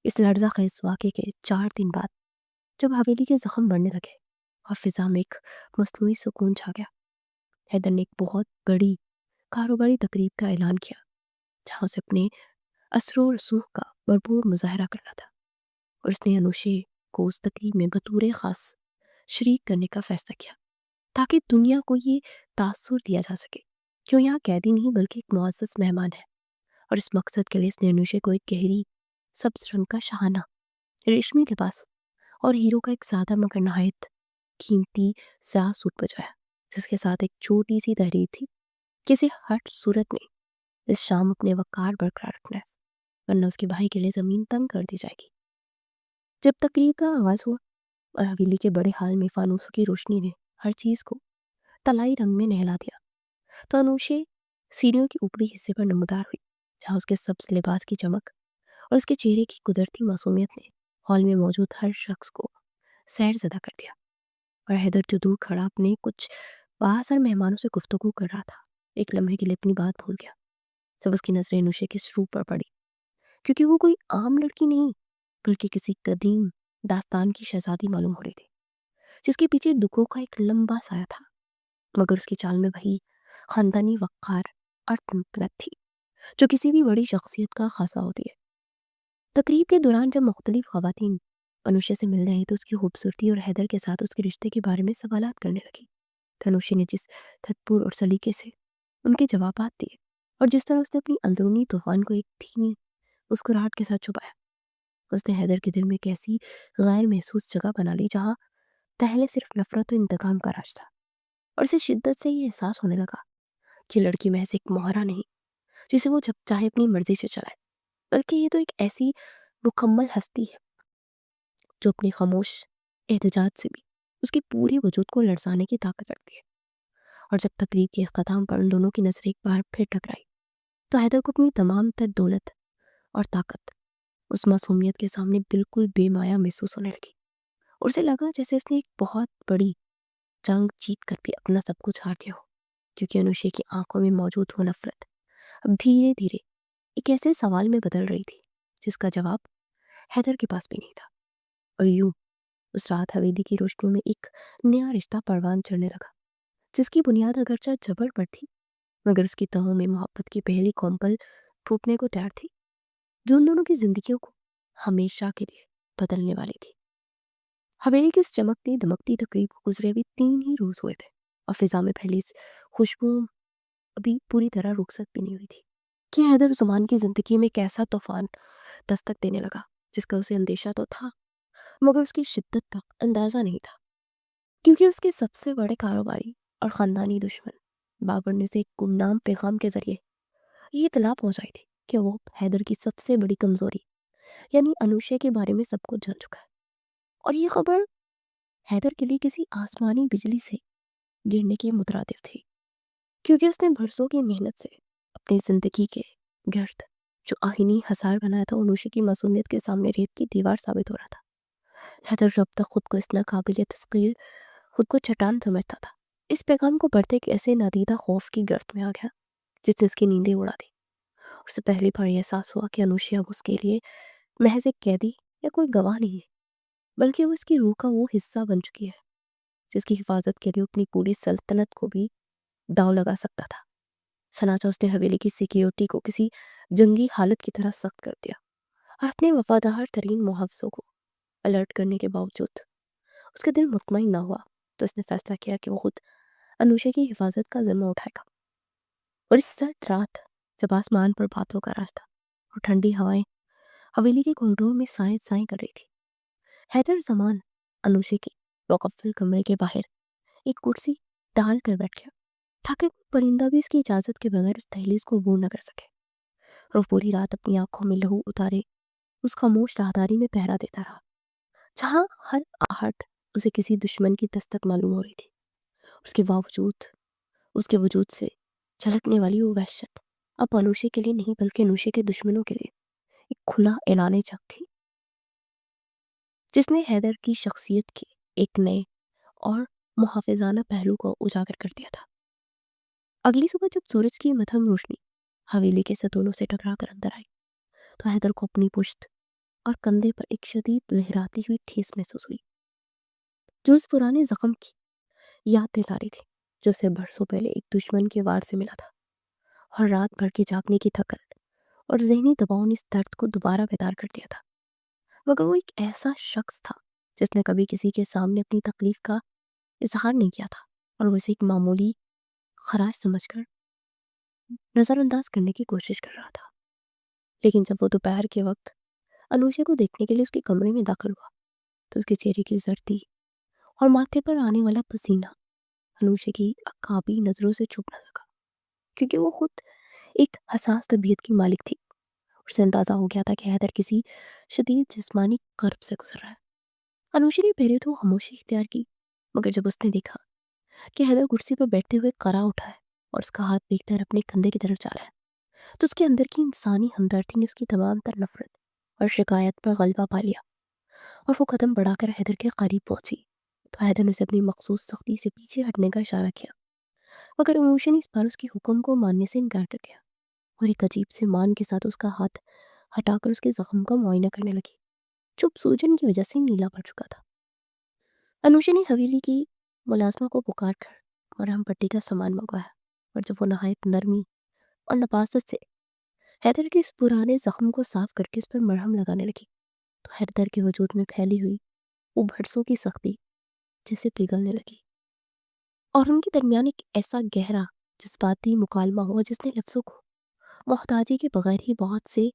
اس لرزہ خیز واقعے کے 4 دن بعد جب حویلی کے زخم بڑھنے لگے اور فضا میں ایک مصنوعی سکون چھا گیا، حیدر نے ایک بہت بڑی کاروباری تقریب کا اعلان کیا جہاں اسے اپنے اثر و رسوخ کا بھرپور مظاہرہ کرنا تھا، اور اس نے انوشے کو اس تقریب میں بطور خاص شریک کرنے کا فیصلہ کیا تاکہ دنیا کو یہ تاثر دیا جا سکے کہ وہ یہاں قیدی نہیں بلکہ ایک معزز مہمان ہے، اور اس مقصد کے لیے اس نے انوشے کو ایک گہری سبز رنگ کا شاہانہ ریشمی لباس اور ہیرو کا ایک سادہ مگر نہایت قیمتی سیاہ سوٹ بجایا، جس کے ساتھ ایک چھوٹی سی تحریر تھی کہ اسے ہر صورت میں اس شام اپنے وقار برقرار رکھنا ہے، ورنہ اس کے بھائی کے لیے زمین تنگ کر دی جائے گی۔ جب تقریب کا آغاز ہوا اور حویلی کے بڑے ہال میں فانوسوں کی روشنی نے ہر چیز کو طلائی رنگ میں نہلا دیا تو انوشے سیڑھیوں کے اوپری حصے پر نمودار ہوئی، جہاں اس کے سبز لباس کی چمک اور اس کے چہرے کی قدرتی معصومیت نے ہال میں موجود ہر شخص کو سیر زدہ کر دیا، اور حیدر جو دور کھڑا اپنے کچھ بااثر مہمانوں سے گفتگو کر رہا تھا ایک لمحے کے لیے اپنی بات بھول گیا جب اس کی نظریں انوشے کے سروپ پر پڑی، کیونکہ وہ کوئی عام لڑکی نہیں بلکہ کسی قدیم داستان کی شہزادی معلوم ہو رہی تھی جس کے پیچھے دکھوں کا ایک لمبا سایہ تھا، مگر اس کی چال میں وہی خاندانی وقار اور تمکنت تھی جو کسی بھی بڑی شخصیت کا خاصہ ہوتی ہے۔ تقریب کے دوران جب مختلف خواتین انوشے سے ملنے آئی تو اس کی خوبصورتی اور حیدر کے ساتھ اس کے رشتے کے بارے میں سوالات کرنے لگی، تو انوشے نے جس تدبر اور سلیقے سے ان کے جوابات دیے اور جس طرح اس نے اپنی اندرونی طوفان کو ایک دھیمی مسکراہٹ کے ساتھ چھپایا، اس نے حیدر کے دل میں ایک ایسی غیر محسوس جگہ بنا لی جہاں پہلے صرف نفرت و انتقام کا راج تھا، اور اسے شدت سے یہ احساس ہونے لگا کہ لڑکی محض ایک مہرہ نہیں جسے وہ جب چاہے اپنی مرضی سے چلائے، بلکہ یہ تو ایک ایسی مکمل ہستی ہے جو اپنے خاموش احتجاج سے بھی اس کی پوری وجود کو لرزانے کی طاقت رکھتی ہے۔ اور جب تقریب کے اختتام پر ان دونوں کی نظریں ایک بار پھر ٹکرائی تو حیدر کو اپنی تمام تر دولت اور طاقت اس معصومیت کے سامنے بالکل بے مایا محسوس ہونے لگی، اور اسے لگا جیسے اس نے ایک بہت بڑی جنگ جیت کر بھی اپنا سب کچھ ہار دیا ہو، کیونکہ انوشے کی آنکھوں میں موجود وہ نفرت اب دھیرے دھیرے ایک ایسے سوال میں بدل رہی تھی جس کا جواب حیدر کے پاس بھی نہیں تھا، اور یوں اس رات حویلی کی روشنیوں میں ایک نیا رشتہ پروان چڑھنے لگا جس کی بنیاد اگرچہ جبر پر تھی मगर उसकी तहों में मोहब्बत की पहली कौंपल फूटने को तैयार थी, जो उन दोनों की जिंदगियों को हमेशा के लिए बदलने वाली थी। हवेली की उस चमकती दमकती तकरीब को गुजरे अभी 3 ही रोज हुए थे और फिजा में फैली इस खुशबू अभी पूरी तरह रुखसत भी नहीं हुई थी कि हैदर जुमान की जिंदगी में कैसा तूफान दस्तक देने लगा, जिसका उसे अंदेशा तो था मगर उसकी शिद्दत का अंदाजा नहीं था। क्योंकि उसके सबसे बड़े कारोबारी और ख़ानदानी दुश्मन बाबर ने उसे एक गुमनाम पैगाम के जरिए ये इतला पहुंचाई थी कि वो हैदर की सबसे बड़ी कमजोरी यानी अनुशे के बारे में सब कुछ जान चुका है। और ये खबर हैदर के लिए किसी आसमानी बिजली से गिरने के मुतरादिफ थी, क्योंकि उसने बरसों की मेहनत से अपनी जिंदगी के गर्द जो आहिनी हसार बनाया था, अनुशे की मासूमियत के सामने रेत की दीवार साबित हो रहा था। हैदर जब तक खुद को इस नाकाबिल तस्कीर, खुद को चट्टान समझता था, इस पैगाम को पढ़ते एक ऐसे नादीदा खौफ की गर्त में आ गया जिसने उसकी नींदें उड़ा दी। उससे पहली बार यह एहसास हुआ कि अनुशा अब उसके लिए महज एक कैदी या कोई गवाह नहीं है, बल्कि वो इसकी रूह का वो हिस्सा बन चुकी है जिसकी हिफाजत के लिए अपनी पूरी सल्तनत को भी दाव लगा सकता था। सनाचा उसने हवेली की सिक्योरिटी को किसी जंगी हालत की तरह सख्त कर दिया और अपने वफादार तरीन मुहावजों को अलर्ट करने के बावजूद उसका दिल मुतमईन ना हुआ, तो उसने फैसला किया कि वो खुद अनुशा की हिफाजत का जिम्मा उठाएगा। और इस सर्द रात जब आसमान पर बादलों का राज था और ठंडी हवाएं हवेली के कॉरिडोर में साए साए कर रही थी, हैदर जमान अनुशा के मुकफ्फल कमरे के बाहर एक कुर्सी डाल कर बैठ गया, ताकि कोई परिंदा भी उसकी इजाजत के बगैर उस दहलीज को अबूर न कर सके। और वो पूरी रात अपनी आंखों में लहू उतारे उस खामोश राहदारी में पहरा देता रहा, जहाँ हर आहट उसे किसी दुश्मन की दस्तक मालूम हो रही थी। उसके वजूद से झलकने वाली वो वहशत अब अनुशे के लिए नहीं बल्कि अनुशे के दुश्मनों के लिए एक खुला ऐलान जंग थी, जिसने हैदर की शख्सियत के एक नए और मुहाफिजाना पहलू को उजागर कर दिया था। अगली सुबह जब सूरज की मध्यम रोशनी हवेली के सतूनों से टकरा कर अंदर आई, तो हैदर को अपनी पुश्त और कंधे पर एक शदीद लहराती हुई ठेस महसूस हुई, जो उस पुराने जख्म की याद दिला रही थी जो उसे बरसों पहले एक दुश्मन के वार से मिला था। और रात भर के जागने की थकन और जहनी दबाव ने इस दर्द को दोबारा बेदार कर दिया था। मगर वो एक ऐसा शख्स था जिसने कभी किसी के सामने अपनी तकलीफ का इजहार नहीं किया था और वो इसे एक मामूली खराश समझकर नज़रअंदाज करने की कोशिश कर रहा था। लेकिन जब वो दोपहर के वक्त अनुशा को देखने के लिए उसके कमरे में दाखिल हुआ, तो उसके चेहरे की जर्दी और माथे पर आने वाला पसीना अनुशा की अकाबी नज़रों से छुप न सका, क्योंकि वो खुद एक हसास तबीयत की मालिक थी। उसे अंदाजा हो गया था कि हैदर किसी शदीद जिस्मानी कर्ब से गुजर रहा है। अनुशा ने पहले तो खामोशी इख्तियार की, मगर जब उसने देखा कि हैदर कुर्सी पर बैठते हुए करा उठा है और उसका हाथ देखकर अपने कंधे की तरफ जा रहा है, तो उसके अंदर की इंसानी हमदर्दी ने उसकी तमाम तर नफरत और शिकायत पर गलबा पा लिया और वो कदम बढ़ाकर हैदर के करीब पहुंची। तो हैदर ने उसे अपनी मखसूस सख्ती से पीछे हटने का इशारा किया, मगर अनुशा ने इस बार उसके हुक्म को मानने से इनकार कर दिया और एक अजीब से मान के साथ उसका हाथ हटाकर उसके जख्म का मुआयना करने लगी, जो सूजन की वजह से नीला पड़ चुका था। अनुशा ने हवेली की मुलाजमा को पुकार कर मरहम पट्टी का सामान मंगवाया और जब वो नहायत नरमी और नफासत से हैदर के इस पुराने जख्म को साफ करके उस पर मरहम लगाने लगी, तो हैदर के वजूद में फैली हुई वो भरसों की सख्ती जैसे पिघलने लगी और उनके दरमियान एक ऐसा गहरा जज्बाती मुकालमा हुआ जिसने लफ्ज़ों को मोहताजी के बगैर ही बहुत से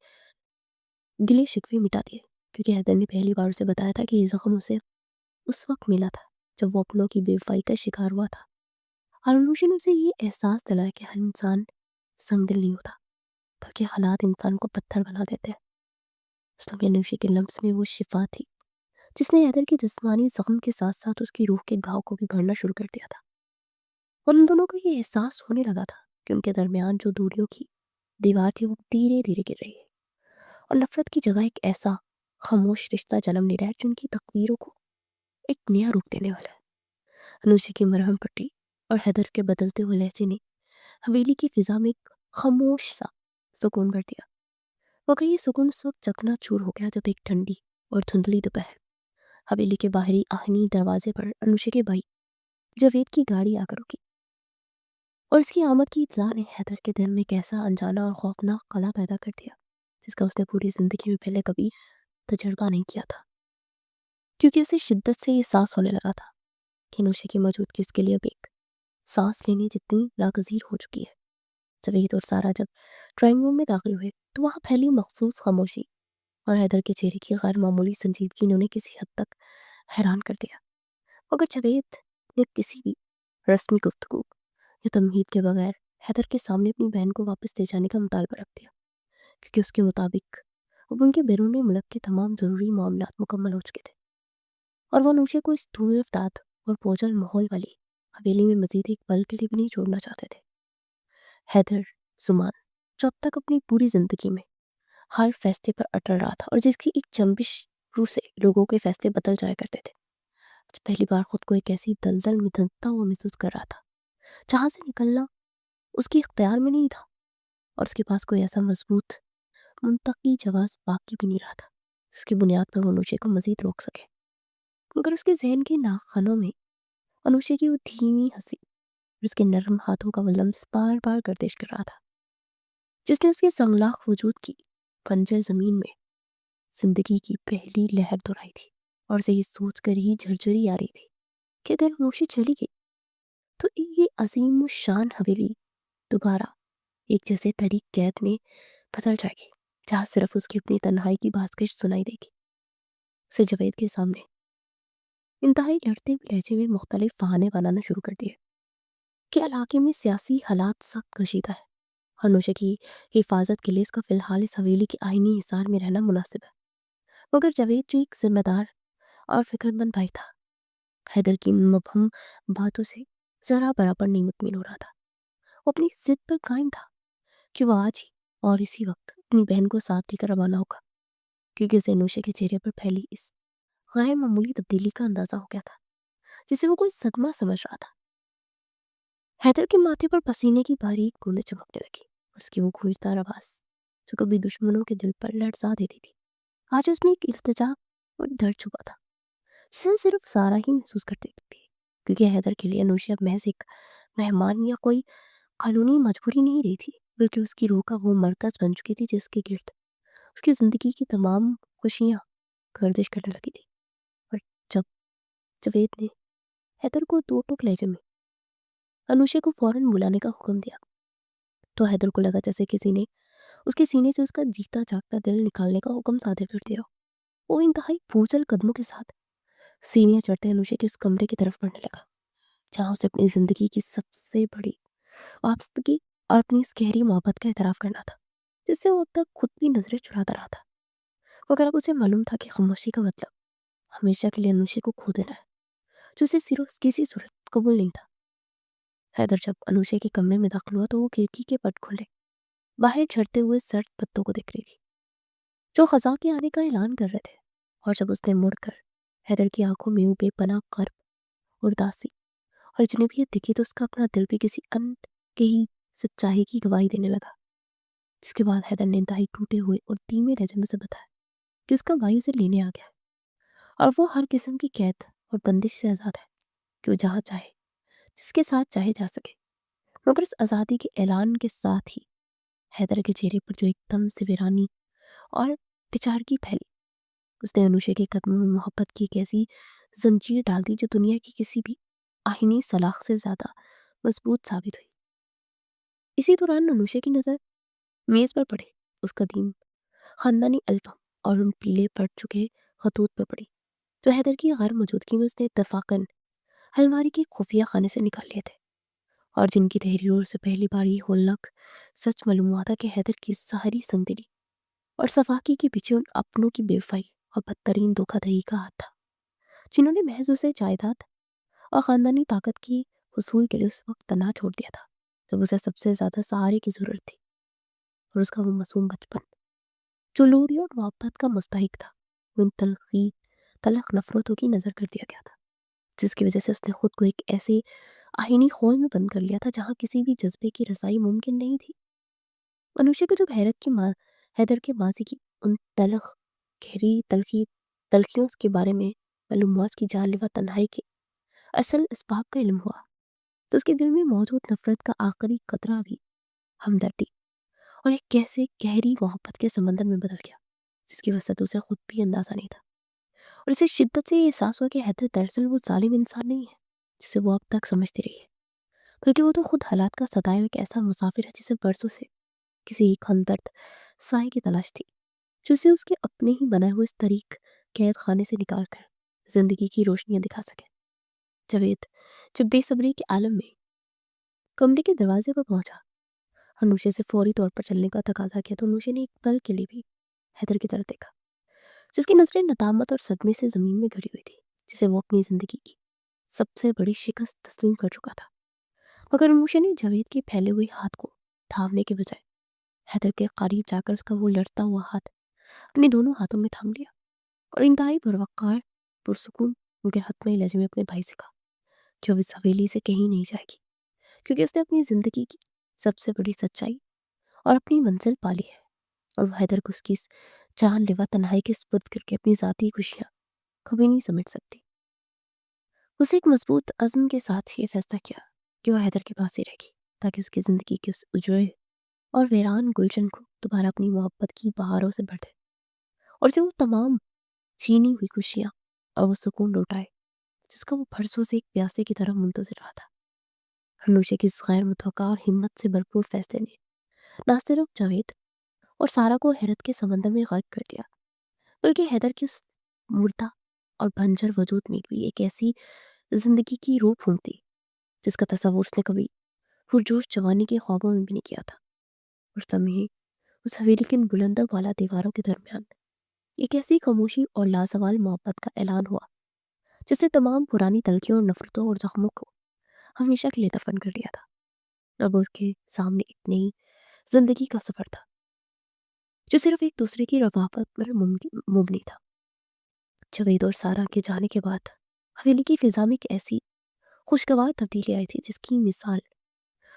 गिले शिकवे मिटा दिए। क्योंकि हैदर ने पहली बार उसे बताया था कि ये जख्म उसे उस वक्त मिला था जब वो अपनों की बेवफाई का शिकार हुआ था। और अनुशा ने उसे ये एहसास दिलाया कि हर इंसान संगदिल नहीं होता, बल्कि हालात इंसान को पत्थर बना देते हैं। उस लम्हे अनुशा के लम्स में वो शिफा थी जिसने हैदर के जिस्मानी जख्म के साथ साथ उसकी रूह के घाव को भी भरना शुरू कर दिया था। और उन दोनों को ये एहसास होने लगा था कि उनके दरमियान जो दूरियों की दीवार थी वो धीरे धीरे गिर रही है और नफरत की जगह एक ऐसा खामोश रिश्ता जन्म ले रहा है जो उनकी तकदीरों को एक नया रूप देने वाला है। अनुशा की मरहम पट्टी और हैदर के बदलते हुए लहजे ने हवेली की फिजा में एक खामोश सा सुकून भर दिया, मगर ये सुकून उस वक्त चकनाचूर हो गया जब एक ठंडी और धुंधली दोपहर हवेली के बाहरी आहनी दरवाजे पर अनुशा के भाई जावेद की गाड़ी आकर रुकी। اور اس کی آمد کی اطلاع نے حیدر کے دل میں ایک ایسا انجانا اور خوفناک خلا پیدا کر دیا جس کا اس نے پوری زندگی میں پہلے کبھی تجربہ نہیں کیا تھا، کیونکہ اسے شدت سے یہ احساس ہونے لگا تھا کہ نوشے کی موجودگی اس کے لیے اب ایک سانس لینے جتنی ناگزیر ہو چکی ہے۔ جاوید اور سارا جب ڈرائنگ روم میں داخل ہوئے تو وہاں پھیلی مخصوص خاموشی اور حیدر کے چہرے کی غیر معمولی سنجیدگی نے انہیں کسی حد تک حیران کر دیا، مگر جاوید نے کسی بھی رسمی گفتگو یا تمہید کے بغیر حیدر کے سامنے اپنی بہن کو واپس لے جانے کا مطالبہ رکھ دیا، کیونکہ اس کے مطابق اب ان کے بیرون ملک کے تمام ضروری معاملات مکمل ہو چکے تھے اور وہ نوشے کو اس دور افتاد اور بوجھل ماحول والی حویلی میں مزید ایک پل کے لیے بھی نہیں چھوڑنا چاہتے تھے۔ حیدر زمان جو اب تک اپنی پوری زندگی میں ہر فیصلے پر اٹل رہا تھا اور جس کی ایک چمبش روح سے لوگوں کے فیصلے بدل جایا کرتے تھے، آج پہلی بار خود کو ایک ایسی دلدل میں دھنستا ہوا محسوس کر رہا تھا جہاں سے نکلنا اس کے اختیار میں نہیں تھا اور اس کے پاس کوئی ایسا مضبوط منطقی جواز باقی بھی نہیں رہا تھا جس کی بنیاد پر وہ انوشے کو مزید روک سکے۔ مگر اس کے ذہن کے ناخنوں میں انوشے کی وہ دھیمی ہنسی اور اس کے نرم ہاتھوں کا وہ لمس بار بار گردش کر رہا تھا جس نے اس کے سنگلاخ وجود کی بنجر زمین میں زندگی کی پہلی لہر دہرائی تھی، اور اسے یہ سوچ کر ہی جھرجھری آ رہی تھی کہ اگر انوشے چلی گئی تو یہ عظیم الشان حویلی دوبارہ ایک جیسے طریق قید میں بدل جائے گی جہاں صرف اس کی اپنی تنہائی کی بازگشت سنائی دے گی۔ اسے جاوید کے سامنے انتہائی لڑتے ہوئے لہجے میں مختلف بہانے بنانا شروع کر دیے کہ علاقے میں سیاسی حالات سخت کشیدہ ہے اور نوشے کی حفاظت کے لیے اس کا فی الحال اس حویلی کے آئینی حصار میں رہنا مناسب ہے۔ مگر جاوید جو ایک ذمہ دار اور فکر مند بھائی تھا، حیدر کی مبہم باتوں سے ذرا برابر نہیں مطمئن ہو رہا تھا۔ وہ اپنی ضد پر قائم تھا کہ وہ آج ہی اور اسی وقت اپنی بہن کو ساتھ لے کر روانہ ہوگا، کیونکہ اسے نوشے کے چہرے پر پھیلی اس غیر معمولی تبدیلی کا اندازہ ہو گیا تھا جسے وہ کوئی صدمہ سمجھ رہا تھا۔ حیدر کے ماتھے پر پسینے کی باریک بوندیں چمکنے لگی اور اس کی وہ گونجدار آواز جو کبھی دشمنوں کے دل پر لرزا دیتی تھی، آج اس میں ایک التجا اور درد چھپا تھا جسے صرف سارا ہی محسوس کرتی تھی، کیونکہ حیدر کے لیے انوشے اب محض ایک مہمان یا کوئی قانونی مجبوری نہیں رہی تھی، بلکہ اس کی روح کا وہ مرکز بن چکی تھی جس کے گرد اس کی زندگی کی تمام خوشیاں گردش کرنے لگی تھی۔ اور جب جاوید نے حیدر کو دو ٹوک لہجے میں انوشے کو فوراً بلانے کا حکم دیا تو حیدر کو لگا جیسے کسی نے اس کے سینے سے اس کا جیتا جاگتا دل نکالنے کا حکم صادر کر دیا۔ وہ انتہائی بوجھل قدموں کے ساتھ سینیاں چڑھتے انوشے کے اس کمرے کی طرف بڑھنے لگا جہاں اسے اپنی زندگی کی سب سے بڑی وابستگی اور اپنی اس گہری محبت کا اعتراف کرنا تھا جس سے وہ اب تک خود بھی نظریں چراتا رہا تھا، مگر اب اسے معلوم تھا کہ خاموشی کا مطلب ہمیشہ کے لیے انوشے کو کھو دینا ہے جو اسے صرف کسی صورت قبول نہیں تھا۔ حیدر جب انوشے کے کمرے میں داخل ہوا تو وہ کھڑکی کے پٹ کھولے باہر جھڑتے ہوئے سرد پتوں کو دیکھ رہی تھی جو خزاں کے آنے کا اعلان کر رہے تھے، اور جب اس نے مڑ کر حیدر کی آنکھوں میں بے پناہ کرب اور داسی اور جنوبیت دکھی تو اس کا اپنا دل بھی کسی ان کہی سچائی کی گواہی دینے لگا، جس کے بعد حیدر نے انتہائی ٹوٹے ہوئے اور دھیمے لہجے میں اسے بتایا کہ اس کا بھائی اسے لینے آ گیا ہے اور وہ ہر قسم کی قید اور بندش سے آزاد ہے کہ وہ جہاں چاہے جس کے ساتھ چاہے جا سکے۔ مگر اس آزادی کے اعلان کے ساتھ ہی حیدر کے چہرے پر جو ایک دم سے ویرانی اور بچارگی پھیلی، اس نے انوشے کے قدموں میں محبت کی ایک ایسی زنجیر ڈال دی جو دنیا کی کسی بھی آئینی سلاخ سے زیادہ مضبوط ثابت ہوئی۔ اسی دوران انوشے کی نظر میز پر پڑے اس قدیم خاندانی البم اور ان پیلے پڑ چکے خطوط پر پڑی جو حیدر کی غیر موجودگی میں اس نے اتفاقاً الماری کے خفیہ خانے سے نکال لیے تھے، اور جن کی تحریروں سے پہلی بار یہ ہولناک سچ معلوم ہوا تھا کہ حیدر کی ساری سنگدلی اور صفاقی کے پیچھے ان اپنوں کی بے وفائی اور بدترین دھوکہ دہی کا ہاتھ تھا جنہوں نے محض اسے جائیداد اور خاندانی طاقت کی حصول کے لیے اس وقت تنہا چھوڑ دیا تھا جب اسے سب سے زیادہ سہارے کی ضرورت تھی، اور اس کا وہ معصوم بچپن جو لوری اور محبت کا مستحق تھا وہ ان تلخ نفرتوں کی نظر کر دیا گیا تھا، جس کی وجہ سے اس نے خود کو ایک ایسے آئینی خول میں بند کر لیا تھا جہاں کسی بھی جذبے کی رسائی ممکن نہیں تھی۔ انوشے کو جب حیدر کے ماضی کی ان تلخ گہری تلخیوں کے بارے میں معلوم ہوا، اس کی جان لیوا تنہائی کے اصل اسباب کا علم ہوا، تو اس کے دل میں موجود نفرت کا آخری قطرہ بھی ہمدردی اور ایک کیسے گہری محبت کے سمندر میں بدل گیا، جس کی وسعت اسے خود بھی اندازہ نہیں تھا۔ اور اسے شدت سے یہ احساس ہوا کہ حیدر دراصل وہ ظالم انسان نہیں ہے جسے وہ اب تک سمجھتی رہی ہے، بلکہ وہ تو خود حالات کا سدائے ہوئے ایک ایسا مسافر ہے جسے برسوں سے کسی ایک ہمدرد سائے کی تلاش تھی، جو اسے اس کے اپنے ہی بنائے ہوئے اس طریق قید خانے سے نکال کر زندگی کی روشنیاں دکھا سکے۔ جاوید جب بے صبری کے عالم میں کمرے کے دروازے پر پہنچا اور نوشے سے فوری طور پر چلنے کا تقاضا کیا، تو نوشے نے ایک پل کے لیے بھی حیدر کی طرف دیکھا، جس کی نظریں ندامت اور صدمے سے زمین میں گھڑی ہوئی تھی، جسے وہ اپنی زندگی کی سب سے بڑی شکست تسلیم کر چکا تھا۔ مگر نوشے نے جاوید کے پھیلے ہوئے ہاتھ کو تھامنے کے بجائے حیدر کے قریب جا کر اس کا وہ لڑتا ہوا ہاتھ اپنے دونوں ہاتھوں میں تھام لیا اور انتہائی پروقار پرسکون مگر حتمی لہجے میں اپنے بھائی سے کہا کہ وہ اس حویلی سے کہیں نہیں جائے گی، کیونکہ اس نے اپنی زندگی کی سب سے بڑی سچائی اور اپنی منزل پالی ہے، اور وہ حیدر کو اس کی جان لیوا تنہائی کے سپرد کر کے اپنی ذاتی خوشیاں کبھی نہیں سمجھ سکتی۔ اسے ایک مضبوط عزم کے ساتھ یہ فیصلہ کیا کہ وہ حیدر کے پاس ہی رہے گی، تاکہ اس کی زندگی کے اس اجڑے اور ویران گلشن کو دوبارہ اپنی محبت کی بہاروں سے بھر دے اور اسے وہ تمام چھینی ہوئی خوشیاں اور وہ سکون لوٹائے جس کا وہ برسوں سے ایک پیاسے کی طرح منتظر رہا تھا۔ نوشے کی اس غیر متوقع اور ہمت سے بھرپور فیصلے نے نہ صرف جاوید اور سارا کو حیرت کے سمندر میں غرق کر دیا، بلکہ حیدر کی اس مردہ اور بنجر وجود میں بھی ایک ایسی زندگی کی روح پھونکتی جس کا تصور اس نے کبھی پرجوش جوانی کے خوابوں میں بھی نہیں کیا تھا۔ اس لمحے اس حویلی کے بلندہ والا دیواروں کے درمیان ایک ایسی خاموشی اور لازوال محبت کا اعلان ہوا جس نے تمام پرانی تلخیوں اور نفرتوں اور زخموں کو ہمیشہ کے لیے دفن کر دیا تھا۔ اب اس کے سامنے ایک نئی زندگی کا سفر تھا جو صرف ایک دوسرے کی روابط پر مبنی تھا۔ جاوید اور سارا کے جانے کے بعد حویلی کی فضا میں ایک ایسی خوشگوار تبدیلی آئی تھی جس کی مثال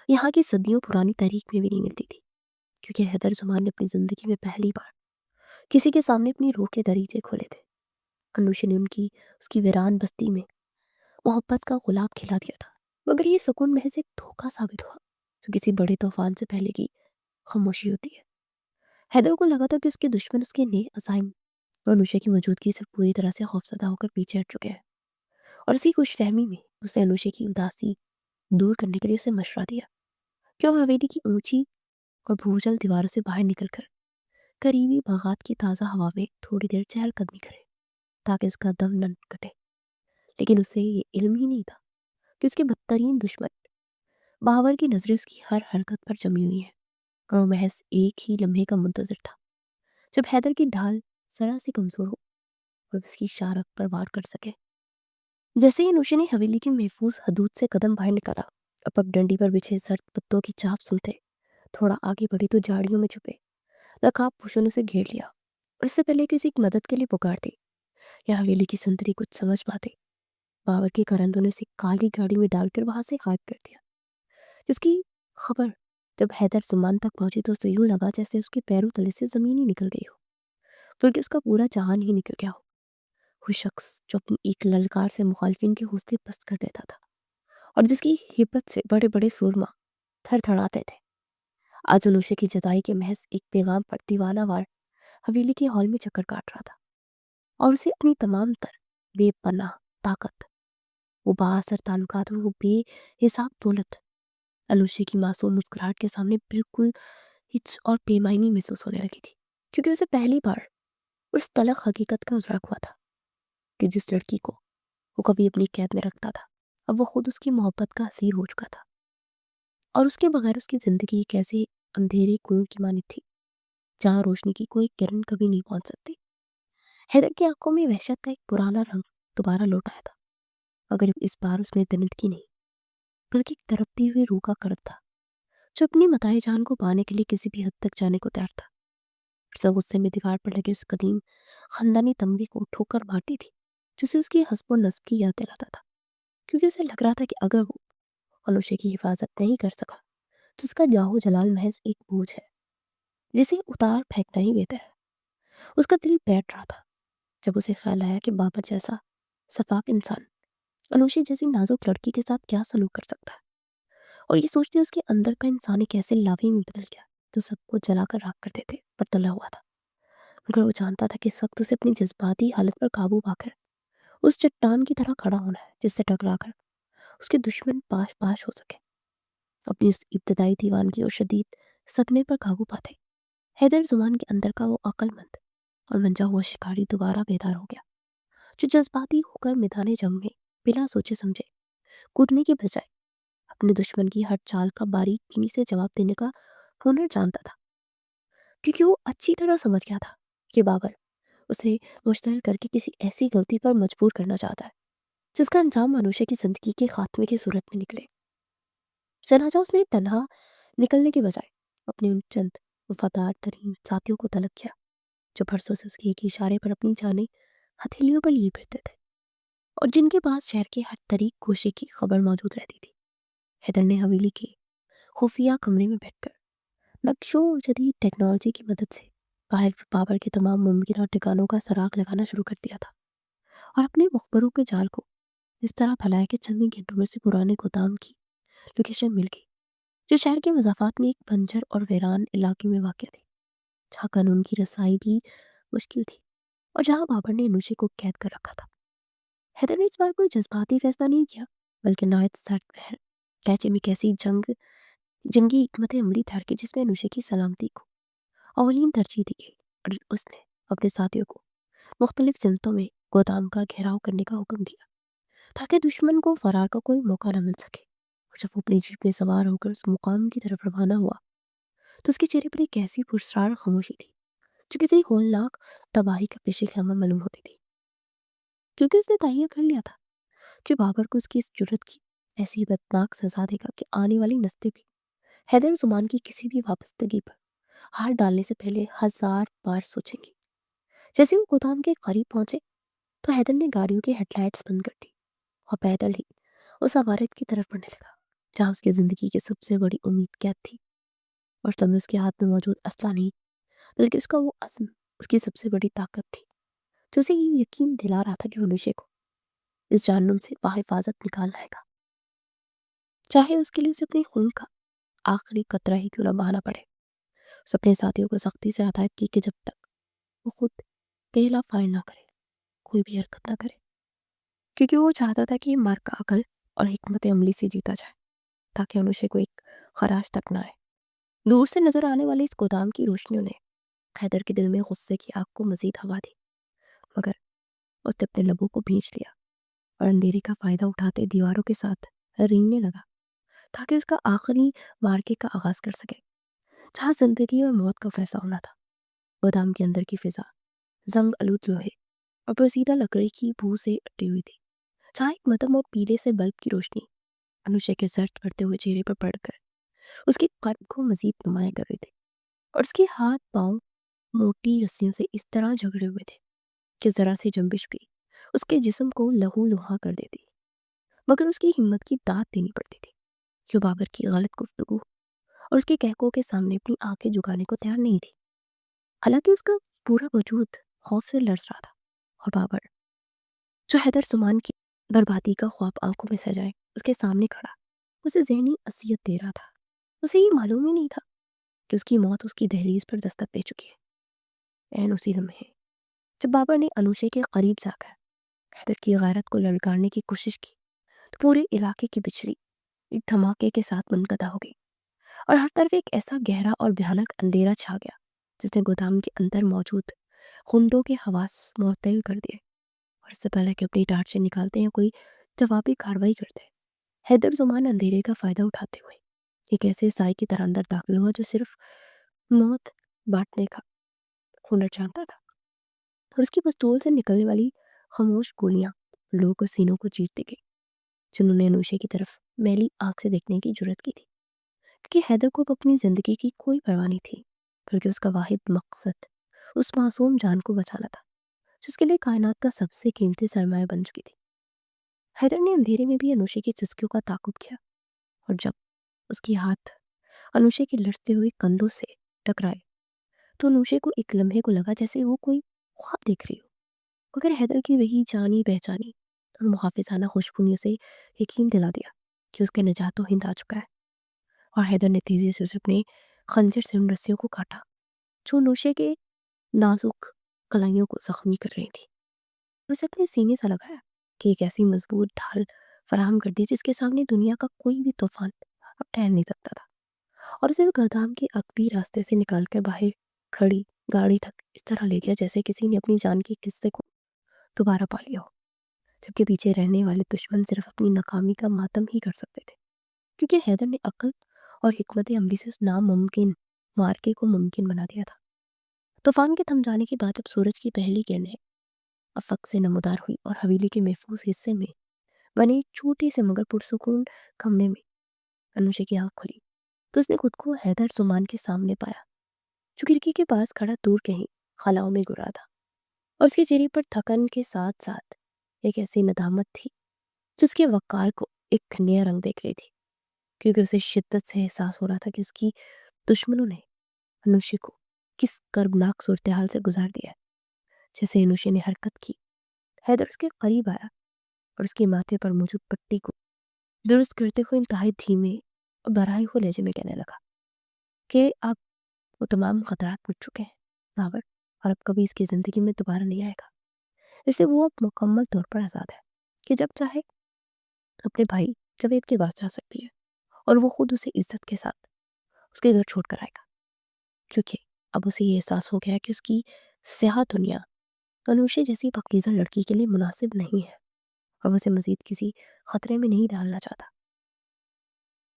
یہاں کی صدیوں پرانی تاریخ میں بھی نہیں ملتی تھی، کیونکہ حیدر زمان نے اپنی زندگی میں پہلی بار کسی کے سامنے اپنی روح کے دریچے کھولے تھے۔ انوشا نے اس کی ویران بستی میں محبت کا گلاب کھلا دیا تھا، مگر یہ سکون محض ایک دھوکہ ثابت ہوا جو کسی بڑے طوفان سے پہلے کی خاموشی ہوتی ہے۔ حیدر کو لگا تھا کہ اس کے دشمن اس کے نئے عزائم اور انوشا کی موجودگی سے پوری طرح سے خوفزدہ ہو کر پیچھے ہٹ چکے ہیں، اور اسی خوش فہمی میں اس نے انوشا کی اداسی دور کرنے کے لیے اسے مشورہ دیا کہ وہ حویلی کی اونچی اور بھوجل دیواروں سے باہر نکل کر قریبی باغات کی تازہ ہوا میں تھوڑی دیر چہل قدمی کرے تاکہ اس کا دم نہ کٹے۔ لیکن اسے یہ علم ہی نہیں تھا کہ اس کے بدترین دشمن باور کی نظریں اس کی ہر حرکت پر جمی ہوئی ہیں، اور وہ محض ایک ہی لمحے کا منتظر تھا جب حیدر کی ڈھال ذرا سی کمزور ہو اور اس کی شارک پر وار کر سکے۔ جیسے ہی نوشے نے حویلی کی محفوظ حدود سے قدم باہر نکالا، اب ڈنڈی پر بچھے سرد پتوں کی چاپ سنتے تھوڑا آگے بڑھی تو جھاڑیوں میں چھپے لقاب پوشوں سے گھیر لیا، اور اس سے پہلے کسی کی مدد کے لیے پکارتے یا حویلی کی سنتری کچھ سمجھ پاتے، باور کے کرندوں نے اسے کالی گاڑی میں ڈال کر وہاں سے غائب کر دیا، جس کی خبر جب حیدر زمان تک پہنچی تو اسے یوں لگا جیسے اس کے پیروں تلے سے زمین ہی نکل گئی ہو، بلکہ اس کا پورا جہان ہی نکل گیا ہو۔ وہ شخص جو اپنی ایک للکار سے مخالفین کے حوصلے پست کر دیتا تھا اور جس کی ہیبت سے بڑے بڑے سورما تھر تھڑاتے تھے، آج انوشے کی جدائی کے محض ایک پیغام پر دیوانہ وار حویلی کے ہال میں چکر کاٹ رہا تھا، اور اسے اپنی تمام تر بے پناہ طاقت، وہ با اثر تعلقات اور وہ بے حساب دولت انوشے کی معصوم مسکراہٹ کے سامنے بالکل ہچ اور بے معنی محسوس ہونے لگی تھی، کیونکہ اسے پہلی بار اس تلخ حقیقت کا ادراک ہوا تھا کہ جس لڑکی کو وہ کبھی اپنی قید میں رکھتا تھا اب وہ خود اس کی محبت کا اسیر ہو چکا تھا، اور اس کے بغیر اس کی زندگی ایک ایسے اندھیرے کنویں کی مانند تھی جہاں روشنی کی کوئی کرن کبھی نہیں پہنچ سکتی۔ حیدر کی آنکھوں میں وحشت کا ایک پرانا رنگ دوبارہ لوٹ آیا تھا، مگر اس بار اس میں درندگی نہیں بلکہ ایک تڑپتی ہوئی روح کا کرد تھا جو اپنی متاع جان کو پانے کے لیے کسی بھی حد تک جانے کو تیار تھا۔ اسے غصے میں دیوار پر لگے اس قدیم خاندانی تمغے کو ٹھوکر مارتی تھی جسے اس کی حسب و نسب کی یاد دلاتا تھا، کیونکہ اسے لگ رہا تھا کہ اگر وہ انوشے کی حفاظت نہیں کر سکا تو اس کا جاہو جلال محض ایک بوجھ ہے جسے اتار پھینکنا ہی بہتر ہے۔ اس کا دل بیٹھ رہا تھا جب اسے خیال آیا کہ بابر جیسا شفاق انسان انوشی جیسی نازک لڑکی کے ساتھ کیا سلوک کر سکتا ہے، और ये सोचते उसके अंदर का इंसान एक ऐसे लावे में बदल गया जो सबको जलाकर राख कर देते पर तला हुआ था। मगर वो जानता था कि इस वक्त उसे अपनी जज्बाती हालत पर काबू पाकर उस चट्टान की तरह खड़ा होना है जिससे टकरा कर उसके दुश्मन पाश पाश हो सके। अपनी उस इब्तदाई दीवानगी और शदीद सदमे पर काबू पाते हैदर जुमान के अंदर का वो अक्लमंद और मंजा हुआ शिकारी दोबारा बेदार हो गया, जो जज्बाती होकर मैदान जंग में बिना सोचे समझे कूदने के बजाय अपने दुश्मन की हर चाल का बारीकी से जवाब देने का हुनर जानता था, क्योंकि वो अच्छी तरह समझ गया था कि बाबर उसे मुश्तल करके किसी ऐसी गलती पर मजबूर करना चाहता है जिसका अंजाम मनुष्य की जिंदगी के खात्मे की सूरत में निकले। चनाचा उसने तनहा निकलने के बजाय अपने उन चंद वफादार तरीन साथियों को तलब किया जो बरसों से उसके एक ही इशारे पर अपनी जानें हथेलियों पर लिए फिरते थे और जिनके पास शहर के हर तरीक गोशे की खबर मौजूद रहती थी। हैदर ने हवेली के खुफिया कमरे में बैठकर नक्शों और जदीद टेक्नोलॉजी की मदद से बाहर बाबर के तमाम मुमकिन ठिकानों का सराग लगाना शुरू कर दिया था और अपने मुखबरों के जाल को इस तरह फैलाया कि चंद ही घंटों में से पुराने गोदाम की लोकेशन मिल गई, जो शहर के मजाफात में एक बंजर और वीरान इलाके में वाक़ थी, जहाँ कानून की रसाई भी मुश्किल थी और जहाँ बाबर ने अनुशे को कैद कर रखा था। हैदर ने इस बार कोई जज्बाती फैसला नहीं किया, बल्कि नायत सर्द पहर लहजे में कैसी जंगी हिकमत अमली तैयार की जिसमें अनुशे की सलामती को अवलीन तरजीह दी गई और उसने अपने साथियों को मुख्तलिफ सिमतों में गोदाम का घेराव करने का हुक्म दिया ताकि दुश्मन को फरार का कोई मौका न मिल सके। और जब वो अपनी जीप में सवार होकर उस मुकाम की तरफ रवाना हुआ तो उसके चेहरे पर एक ऐसी पुरस्कार खामोशी थी जो किसी होलनाक तबाही का पेशी खैमा मालूम होती थी, क्योंकि उसने तय कर लिया था कि बाबर को उसकी इस जुर्रत की ऐसी बदनाक सजा देगा कि आने वाली नस्लें भी हैदर जुमान की किसी भी वापस्तगी पर हाथ डालने से पहले हजार बार सोचेंगी। जैसे वो गोदाम के करीब पहुंचे तो हैदर ने गाड़ियों की हेडलाइट्स बंद कर दी और पैदल ही उस इमारत की तरफ बढ़ने लगा जहाँ उसकी जिंदगी की सबसे बड़ी उम्मीद कैद थी। और तब में उसके हाथ में मौजूद असला नहीं, बल्कि उसका वो अज़्म उसकी सबसे बड़ी ताकत थी, जो उसे ये यकीन दिला रहा था कि वो नशे को इस जहन्नुम से बाहिफाजत निकाल लाएगा, चाहे उसके लिए उसे अपने खून का आखिरी कतरा ही क्यों न बहाना पड़े। उस अपने साथियों को सख्ती से हदायत की कि जब तक वो खुद पहला फायर ना करे कोई भी हरकत ना करे, क्योंकि वो चाहता था कि मर्ग अकल और हिकमत अमली से जीता जाए ताकि अनुष्य को एक खराश तक ना आए। दूर से नजर आने वाली इस गोदाम की रोशनियों ने हैदर के दिल में गुस्से की आग को मजीद हवा दी, मगर उसने अपने लबों को भींच लिया और अंधेरे का फायदा उठाते दीवारों के साथ रेंगने लगा ताकि उसका आखिरी मार्के का आगाज कर सके जहाँ जिंदगी और मौत का फैसला होना था। गोदाम के अंदर की फिजा जंग आलूद लोहे और पोसीदा लकड़ी की बू से अटी हुई थी, जहाँ एक मदम और पीले से बल्ब की रोशनी अनुष्य के सर्द पड़ते हुए चेहरे पर पड़कर उसके कद को मजीद नुमाया कर रही थी और उसके हाथ पांव मोटी रस्सियों से इस तरह झगड़े हुए थे कि जरा सी जंबिश भी उसके जिस्म को लहू लुहा कर देती। मगर उसकी हिम्मत की दाद देनी पड़ती थी, जो बाबर की गलत गुफ्तगू और उसके कहकों के सामने अपनी आंखें झुकाने को तैयार नहीं थी। हालांकि उसका पूरा वजूद खौफ से लड़ रहा था और बाबर, जो हैदर जुमान की बर्बादी का ख्वाब आंखों में सजाए उसके सामने खड़ा उसे जहनी असियत दे रहा था, उसे ये मालूम ही नहीं था कि उसकी मौत उसकी दहलीज पर दस्तक दे चुकी है। एन उसी लम्हे जब बाबर ने अनुशे के करीब जाकर हैदर की गैरत को ललकारने की कोशिश की तो पूरे इलाके की बिजली एक धमाके के साथ मुनकदा हो गई और हर तरफ एक ऐसा गहरा और भयानक अंधेरा छा गया जिसने गोदाम के अंदर मौजूद खुंडों के हवास मुअत्तल कर दिए। और इससे पहले कि अपनी टार्च से निकालते या कोई जवाबी कार्रवाई करते, हैदर जुमान अंधेरे का फायदा उठाते हुए एक ऐसे साई की तरह अंदर दाखिल हुआ जो सिर्फ मौत बांटने का हुनर जानता था। और उसकी पिस्तौल से निकलने वाली खामोश गोलियां लोगों को सीनों को चीरती गई, जिन्होंने अनुशे की तरफ मैली आंख से देखने की जुर्रत की थी, क्योंकि हैदर को अब अपनी जिंदगी की कोई परवाह नहीं थी, बल्कि उसका वाहिद मकसद उस मासूम जान को बचाना था जिसके लिए कायनात का सबसे कीमती सरमाया बन चुकी थी। हैदर ने अंधेरे में भी अनुशे की चुस्कियों का ताकुब किया और जब उसकी हाथ अनुशे के लड़ते हुए कंधों से टकराए तो अनुशे को एक लम्हे को लगा जैसे वो कोई ख्वाब देख रही हो, मगर हैदर की वही जानी पहचानी और मुहाफिजाना खुशबू ने उसे यकीन दिला दिया कि उसके निजात तो हिंद आ चुका है। और हैदर ने तेजी से उसे अपने खंजर से उन रस्सियों को काटा जो नोशे के नाजुक कलाइयों को जख्मी कर रही थी। उसे अपने सीने से लगाया कि एक ऐसी मजबूत ढाल फराहम कर दी जिसके सामने दुनिया का कोई भी तूफान अब ठहर नहीं सकता था। और उसे गोदाम के अकबी रास्ते से निकालकर बाहर खड़ी गाड़ी तक इस तरह ले गया जैसे किसी ने अपनी जान के किस्से को दोबारा पा लिया हो, जबकि पीछे रहने वाले दुश्मन सिर्फ अपनी नाकामी का मातम ही कर सकते थे, क्योंकि हैदर ने अक्ल और हिकमत अमली से उस नामुमकिन मार्के को मुमकिन बना दिया था। तूफान के थम जाने के बाद अब सूरज की पहली किरणें अफक से नमदार हुई और हवेली के महफूज हिस्से में बने एक छोटे से मगर पुरसुकून कमरे में अनुषा की आंख खुली तो उसने खुद को हैदर जुमान के सामने पाया, जो खिड़की के पास खड़ा दूर कहीं खलाओं में गुरा था। और उसके चेहरे पर थकन के साथ साथ एक ऐसी नदामत थी जो उसके वकार को एक नया रंग देख रही थी, क्योंकि उसे शिद्दत से एहसास हो रहा था कि उसकी दुश्मनों ने अनुषा को किस कर्बनाक सूरत हाल से गुजार दिया है। जैसे अनुषा ने हरकत की, हैदर उसके करीब आया और उसके माथे पर मौजूद पट्टी को दुरुस्त करते हुए इंतहाई धीमे और बराए हुए लहजे में कहने लगा कि अब वो तमाम खतरात मिट चुके हैं बाबर, और अब कभी इसकी ज़िंदगी में दोबारा नहीं आएगा। इससे वो अब मुकम्मल तौर पर आज़ाद है कि जब चाहे अपने भाई जावेद के पास जा सकती है, और वो खुद उसे इज्जत के साथ उसके घर छोड़ कर आएगा, क्योंकि अब उसे ये एहसास हो गया है कि उसकी स्याह दुनिया अनुषा जैसी पाकीज़ा लड़की के लिए मुनासिब नहीं है, और वो उसे मजीद किसी खतरे में नहीं डालना चाहता।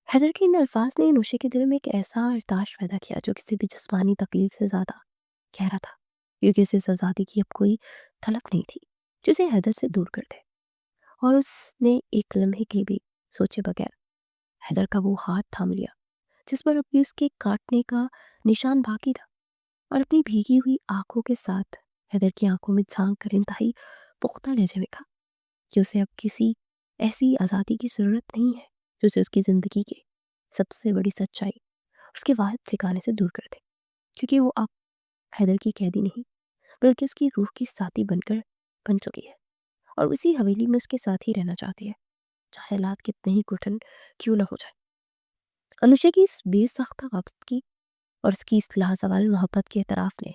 हैदर के इन अल्फाज ने अनुषा के दिल में एक ऐसा अर्ताश पैदा किया जो किसी भी जिस्मानी तकलीफ से ज़्यादा गहरा था, क्योंकि उसे इस आज़ादी की अब कोई तलब नहीं थी जिसे हैदर से दूर कर दे। और उसने एक लम्हे के लिए भी सोचे बगैर हैदर का वो हाथ थाम लिया जिस पर अभी उसके काटने का निशान बाकी था, और अपनी भीगी हुई आंखों के साथ हैदर की आंखों में झांक कर इंतहाई पुख्ता लहजे में कहा कि उसे अब किसी ऐसी आज़ादी की ज़रूरत नहीं है जो उसे उसकी ज़िंदगी के सबसे बड़ी सच्चाई उसके वाहिद ठिकाने से दूर कर दे, क्योंकि वो अब हैदर की कैदी नहीं बल्कि उसकी रूह की साथी बनकर बन चुकी है, और उसी हवेली में उसके साथ ही रहना चाहती है, चाहे हालात कितने ही कठिन क्यों ना हो जाए। अनुषा की इस बेसख्ता वापसी और उसकी इस लाजवाल मोहब्बत के एतराफ़ ने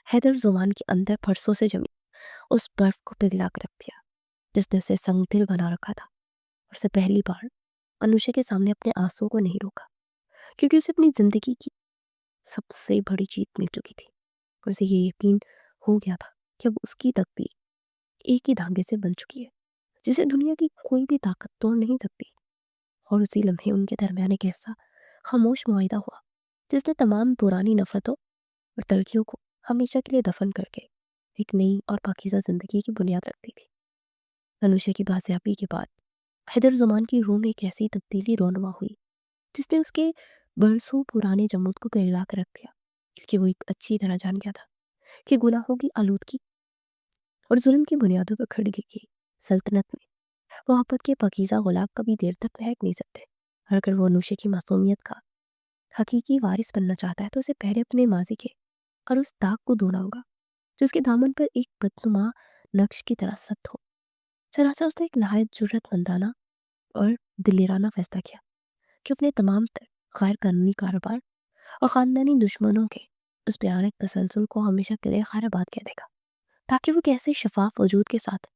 हैदर जुबान के अंदर फरसों से जमी उस बर्फ को पिघला कर रख दिया जिसने उसे संगदिल बना रखा था। और उसे पहली बार अनुषा के सामने अपने आंसुओं को नहीं रोका, क्योंकि उसे अपनी जिंदगी की सबसे बड़ी जीत मिल चुकी थी, और उसे ये यकीन हो गया था कि अब उसकी तकदीर एक ही धागे से बन चुकी है जिसे दुनिया की कोई भी ताकत तोड़ नहीं सकती। और उसी लम्हे उनके दरमियान एक ऐसा खामोश मुआहिदा हुआ जिसने तमाम पुरानी नफरतों और तलखियों को हमेशा के लिए दफन करके एक नई और पाकीज़ा जिंदगी की बुनियाद रख दी थी। अनुषा की बाजियाबी के बाद हैदर जुमान की रूह में एक ऐसी तब्दीली रोनमा हुई जिसने उसके बरसों पुराने जमूद को पिघला कर रख दिया, क्योंकि वो एक अच्छी तरह जान गया था कि गुनाहों की आलूदगी और जुल्म की बुनियादों पर खड़ी की सल्तनत में मोहब्बत के पाकीज़ा गुलाब कभी देर तक महक नहीं सकते। और अगर वो अनुषा की मासूमियत का हकीकी वारिस बनना चाहता है तो उसे पहले अपने माजी के और उस दाग को धोना होगा जो उसके दामन पर एक बदनुमा नक्श की तरह सख्त हो। चनाचा उसने एक नहायत जुर्रतमंदाना और दिलेराना फैसला किया कि अपने तमाम तर गैर कानूनी कारोबार और ख़ानदानी दुश्मनों के उस भयानक तसलसल को हमेशा के लिए खैराबाद कह देगा, ताकि वो कैसे शफाफ वजूद के साथ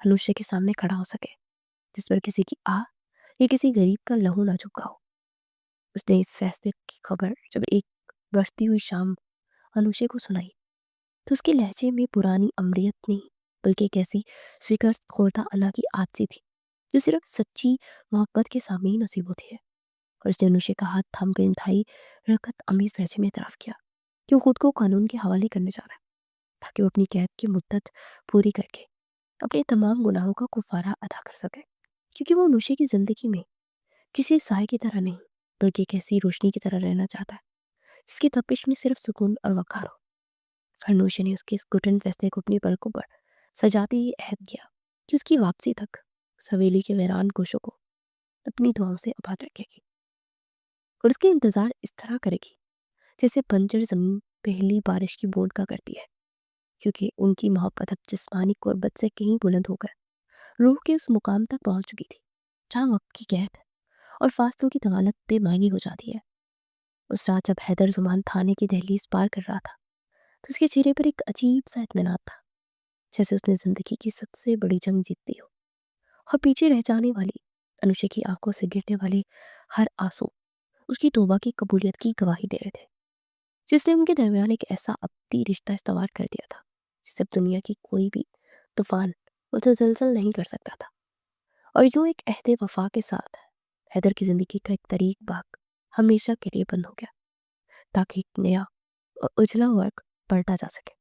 अनुष्य के सामने खड़ा हो सके जिस पर किसी की आह या किसी गरीब का लहू ना झुका हो। उसने इस फैसले की खबर जब एक बढ़ती हुई शाम अनुषा को सुनाई तो उसके लहजे में पुरानी अमरीत नहीं बल्कि एक ऐसी शिकस्त खोरदा अना की आदसी थी जो सिर्फ सच्ची मोहब्बत के सामने ही नसीब होती है। और उसने अनुषा का हाथ थाम कर इंतहाई रकत अमीज लहजे में इतराफ़ किया कि वो खुद को कानून के हवाले करने जा रहा है, ताकि वो अपनी कैद की मुद्दत पूरी करके अपने तमाम गुनाहों का कुफारा अदा कर सके, क्योंकि वो अनुषा की ज़िंदगी में किसी साय की तरह नहीं बल्कि एक ऐसी रोशनी की तरह रहना चाहता है जिसकी तपिश में सिर्फ सुकून और वक़ार हो। फरनूशा ने उसके इस घुटन फैसले को अपनी पलकों पर सजाते ही अहद किया कि उसकी वापसी तक उस हवेली के वीरान गोशों को अपनी दुआओं से आबाद रखेगी, और उसके इंतज़ार इस तरह करेगी जैसे बंजर ज़मीन पहली बारिश की बूंद का करती है, क्योंकि उनकी मोहब्बत अब जिस्मानी कुर्बत से कहीं बुलंद होकर रूह के उस मुकाम तक पहुंच चुकी थी जहाँ वक्त की कैद اور فاصلوں کی طوالت بے معنی ہو جاتی ہے۔ اس رات جب حیدر زمان تھانے کی دہلیز پار کر رہا تھا تو اس کے چہرے پر ایک عجیب سا اطمینان تھا، جیسے اس نے زندگی کی سب سے بڑی جنگ جیت لی ہو، اور پیچھے رہ جانے والی انوشے کی آنکھوں سے گرنے والے ہر آنسو اس کی توبہ کی قبولیت کی گواہی دے رہے تھے، جس نے ان کے درمیان ایک ایسا ابدی رشتہ استوار کر دیا تھا جسے اب دنیا کی کوئی بھی طوفان متزلزل نہیں کر سکتا تھا۔ اور یوں ایک عہد وفا کے ساتھ حیدر کی زندگی کا ایک طریق باغ ہمیشہ کے لیے بند ہو گیا، تاکہ ایک نیا اور اجلا ورق پلٹا جا سکے۔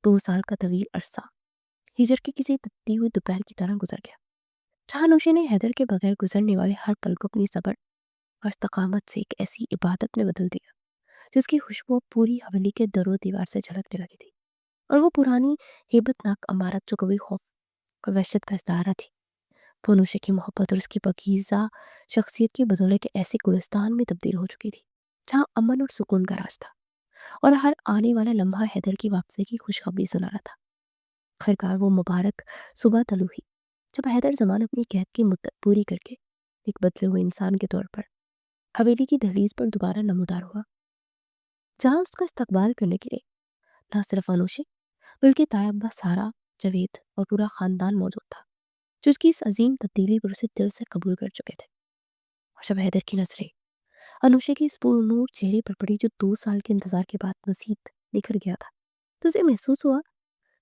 2 سال کا طویل عرصہ ہجر کی کسی تپتی ہوئی دوپہر کی طرح گزر گیا، جہاں انوشے نے حیدر کے بغیر گزرنے والے ہر پل کو اپنی صبر اور استقامت سے ایک ایسی عبادت میں بدل دیا جس کی خوشبو پوری حویلی کے در و دیوار سے جھلکنے لگی تھی، اور وہ پرانی ہیبت ناک عمارت جو کبھی خوف اور وحشت کا استعارہ تھی، وہ انوشے کی محبت اور اس کی پاکیزہ شخصیت کی بدولے کے ایسے گلستان میں تبدیل ہو چکی تھی جہاں امن اور سکون کا راج تھا، اور ہر آنے والا لمحہ حیدر کی واپسی کی خوشخبری سنا رہا تھا۔ خیرکار وہ مبارک صبح طلوع ہوئی جب حیدر زمان اپنی قید کی مدت پوری کر کے ایک بدلے ہوئے انسان کے طور پر حویلی کی دہلیز پر دوبارہ نمودار ہوا، جہاں اس کا استقبال کرنے کے لیے نہ صرف انوشے بلکہ طیبہ، سارا، جاوید اور پورا خاندان موجود تھا، جو اس کی اس عظیم تبدیلی پر اسے دل سے قبول کر چکے تھے۔ اور جب حیدر کی نظریں انوشے کے اس پرنور چہرے پر پڑی جو 2 سال کے انتظار کے بعد مزید نکھر گیا تھا، تو اسے محسوس ہوا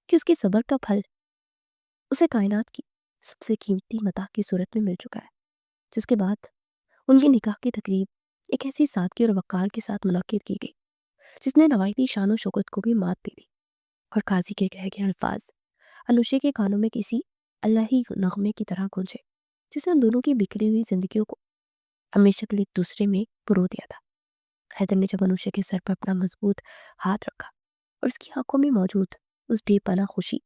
کہ اس کے صبر کا پھل اسے کائنات کی سب سے قیمتی متاع کی صورت میں مل چکا ہے، جس کے بعد ان کی نکاح کی تقریب ایک ایسی سادگی اور وقار کے ساتھ منعقد کی گئی جس نے روایتی شان و شوکت کو بھی مات دی تھی، اور قاضی کے کہے گئے الفاظ انوشے کے کانوں میں کسی الہی نغمے کی طرح گونجے، جس نے ان دونوں کی بکھری ہوئی زندگیوں کو ہمیشہ کے لیے ایک دوسرے میں پرو دیا تھا۔ حیدر نے جب انوشے کے سر پر اپنا مضبوط ہاتھ رکھا اور اس کی آنکھوں میں موجود اس بے پناہ خوشی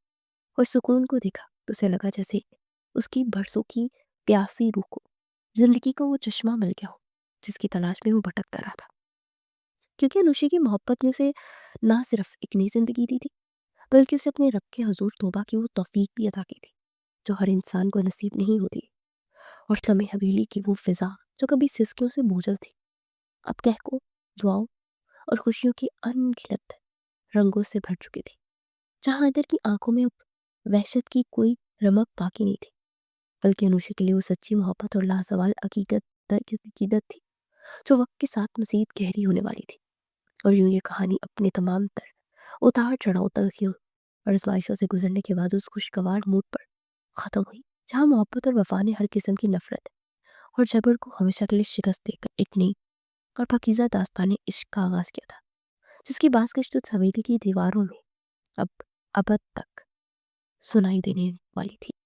اور سکون کو دیکھا تو اسے لگا جیسے اس کی برسوں کی پیاسی روح کو زندگی کا وہ چشمہ مل گیا ہو جس کی تلاش میں وہ بھٹکتا رہا تھا، کیونکہ انوشے کی محبت نے اسے نہ صرف ایک نئی زندگی دی تھی بلکہ اسے اپنے رب کے حضور توبہ کی وہ توفیق بھی عطا کی تھی جو ہر انسان کو نصیب نہیں ہوتی، اور اسلامی حویلی کی وہ فضا جو کبھی سسکیوں سے بوجھل تھی اب کہکوں، دعاؤں اور خوشیوں کی ان گنت رنگوں سے بھر چکی تھی، جہاں حیدر کی آنکھوں میں اب وحشت کی کوئی رمق باقی نہیں تھی بلکہ انوشے کے لیے وہ سچی محبت اور لازوال عقیدت تھی جو وقت کے ساتھ مزید گہری ہونے والی تھی۔ اور یوں یہ کہانی اپنے تمام تر اتار چڑھاؤ، تلخیوں اور آزمائشوں سے گزرنے کے بعد اس خوشگوار موڈ پر ختم ہوئی جہاں محبت اور وفا نے ہر قسم کی نفرت اور جبر کو ہمیشہ کے لیے شکست دے کر ایک نئی اور پاکیزہ داستان عشق کا آغاز کیا تھا، جس کی باز گشت اس حویلی کی دیواروں میں اب ابد تک سنائی دینے والی تھی۔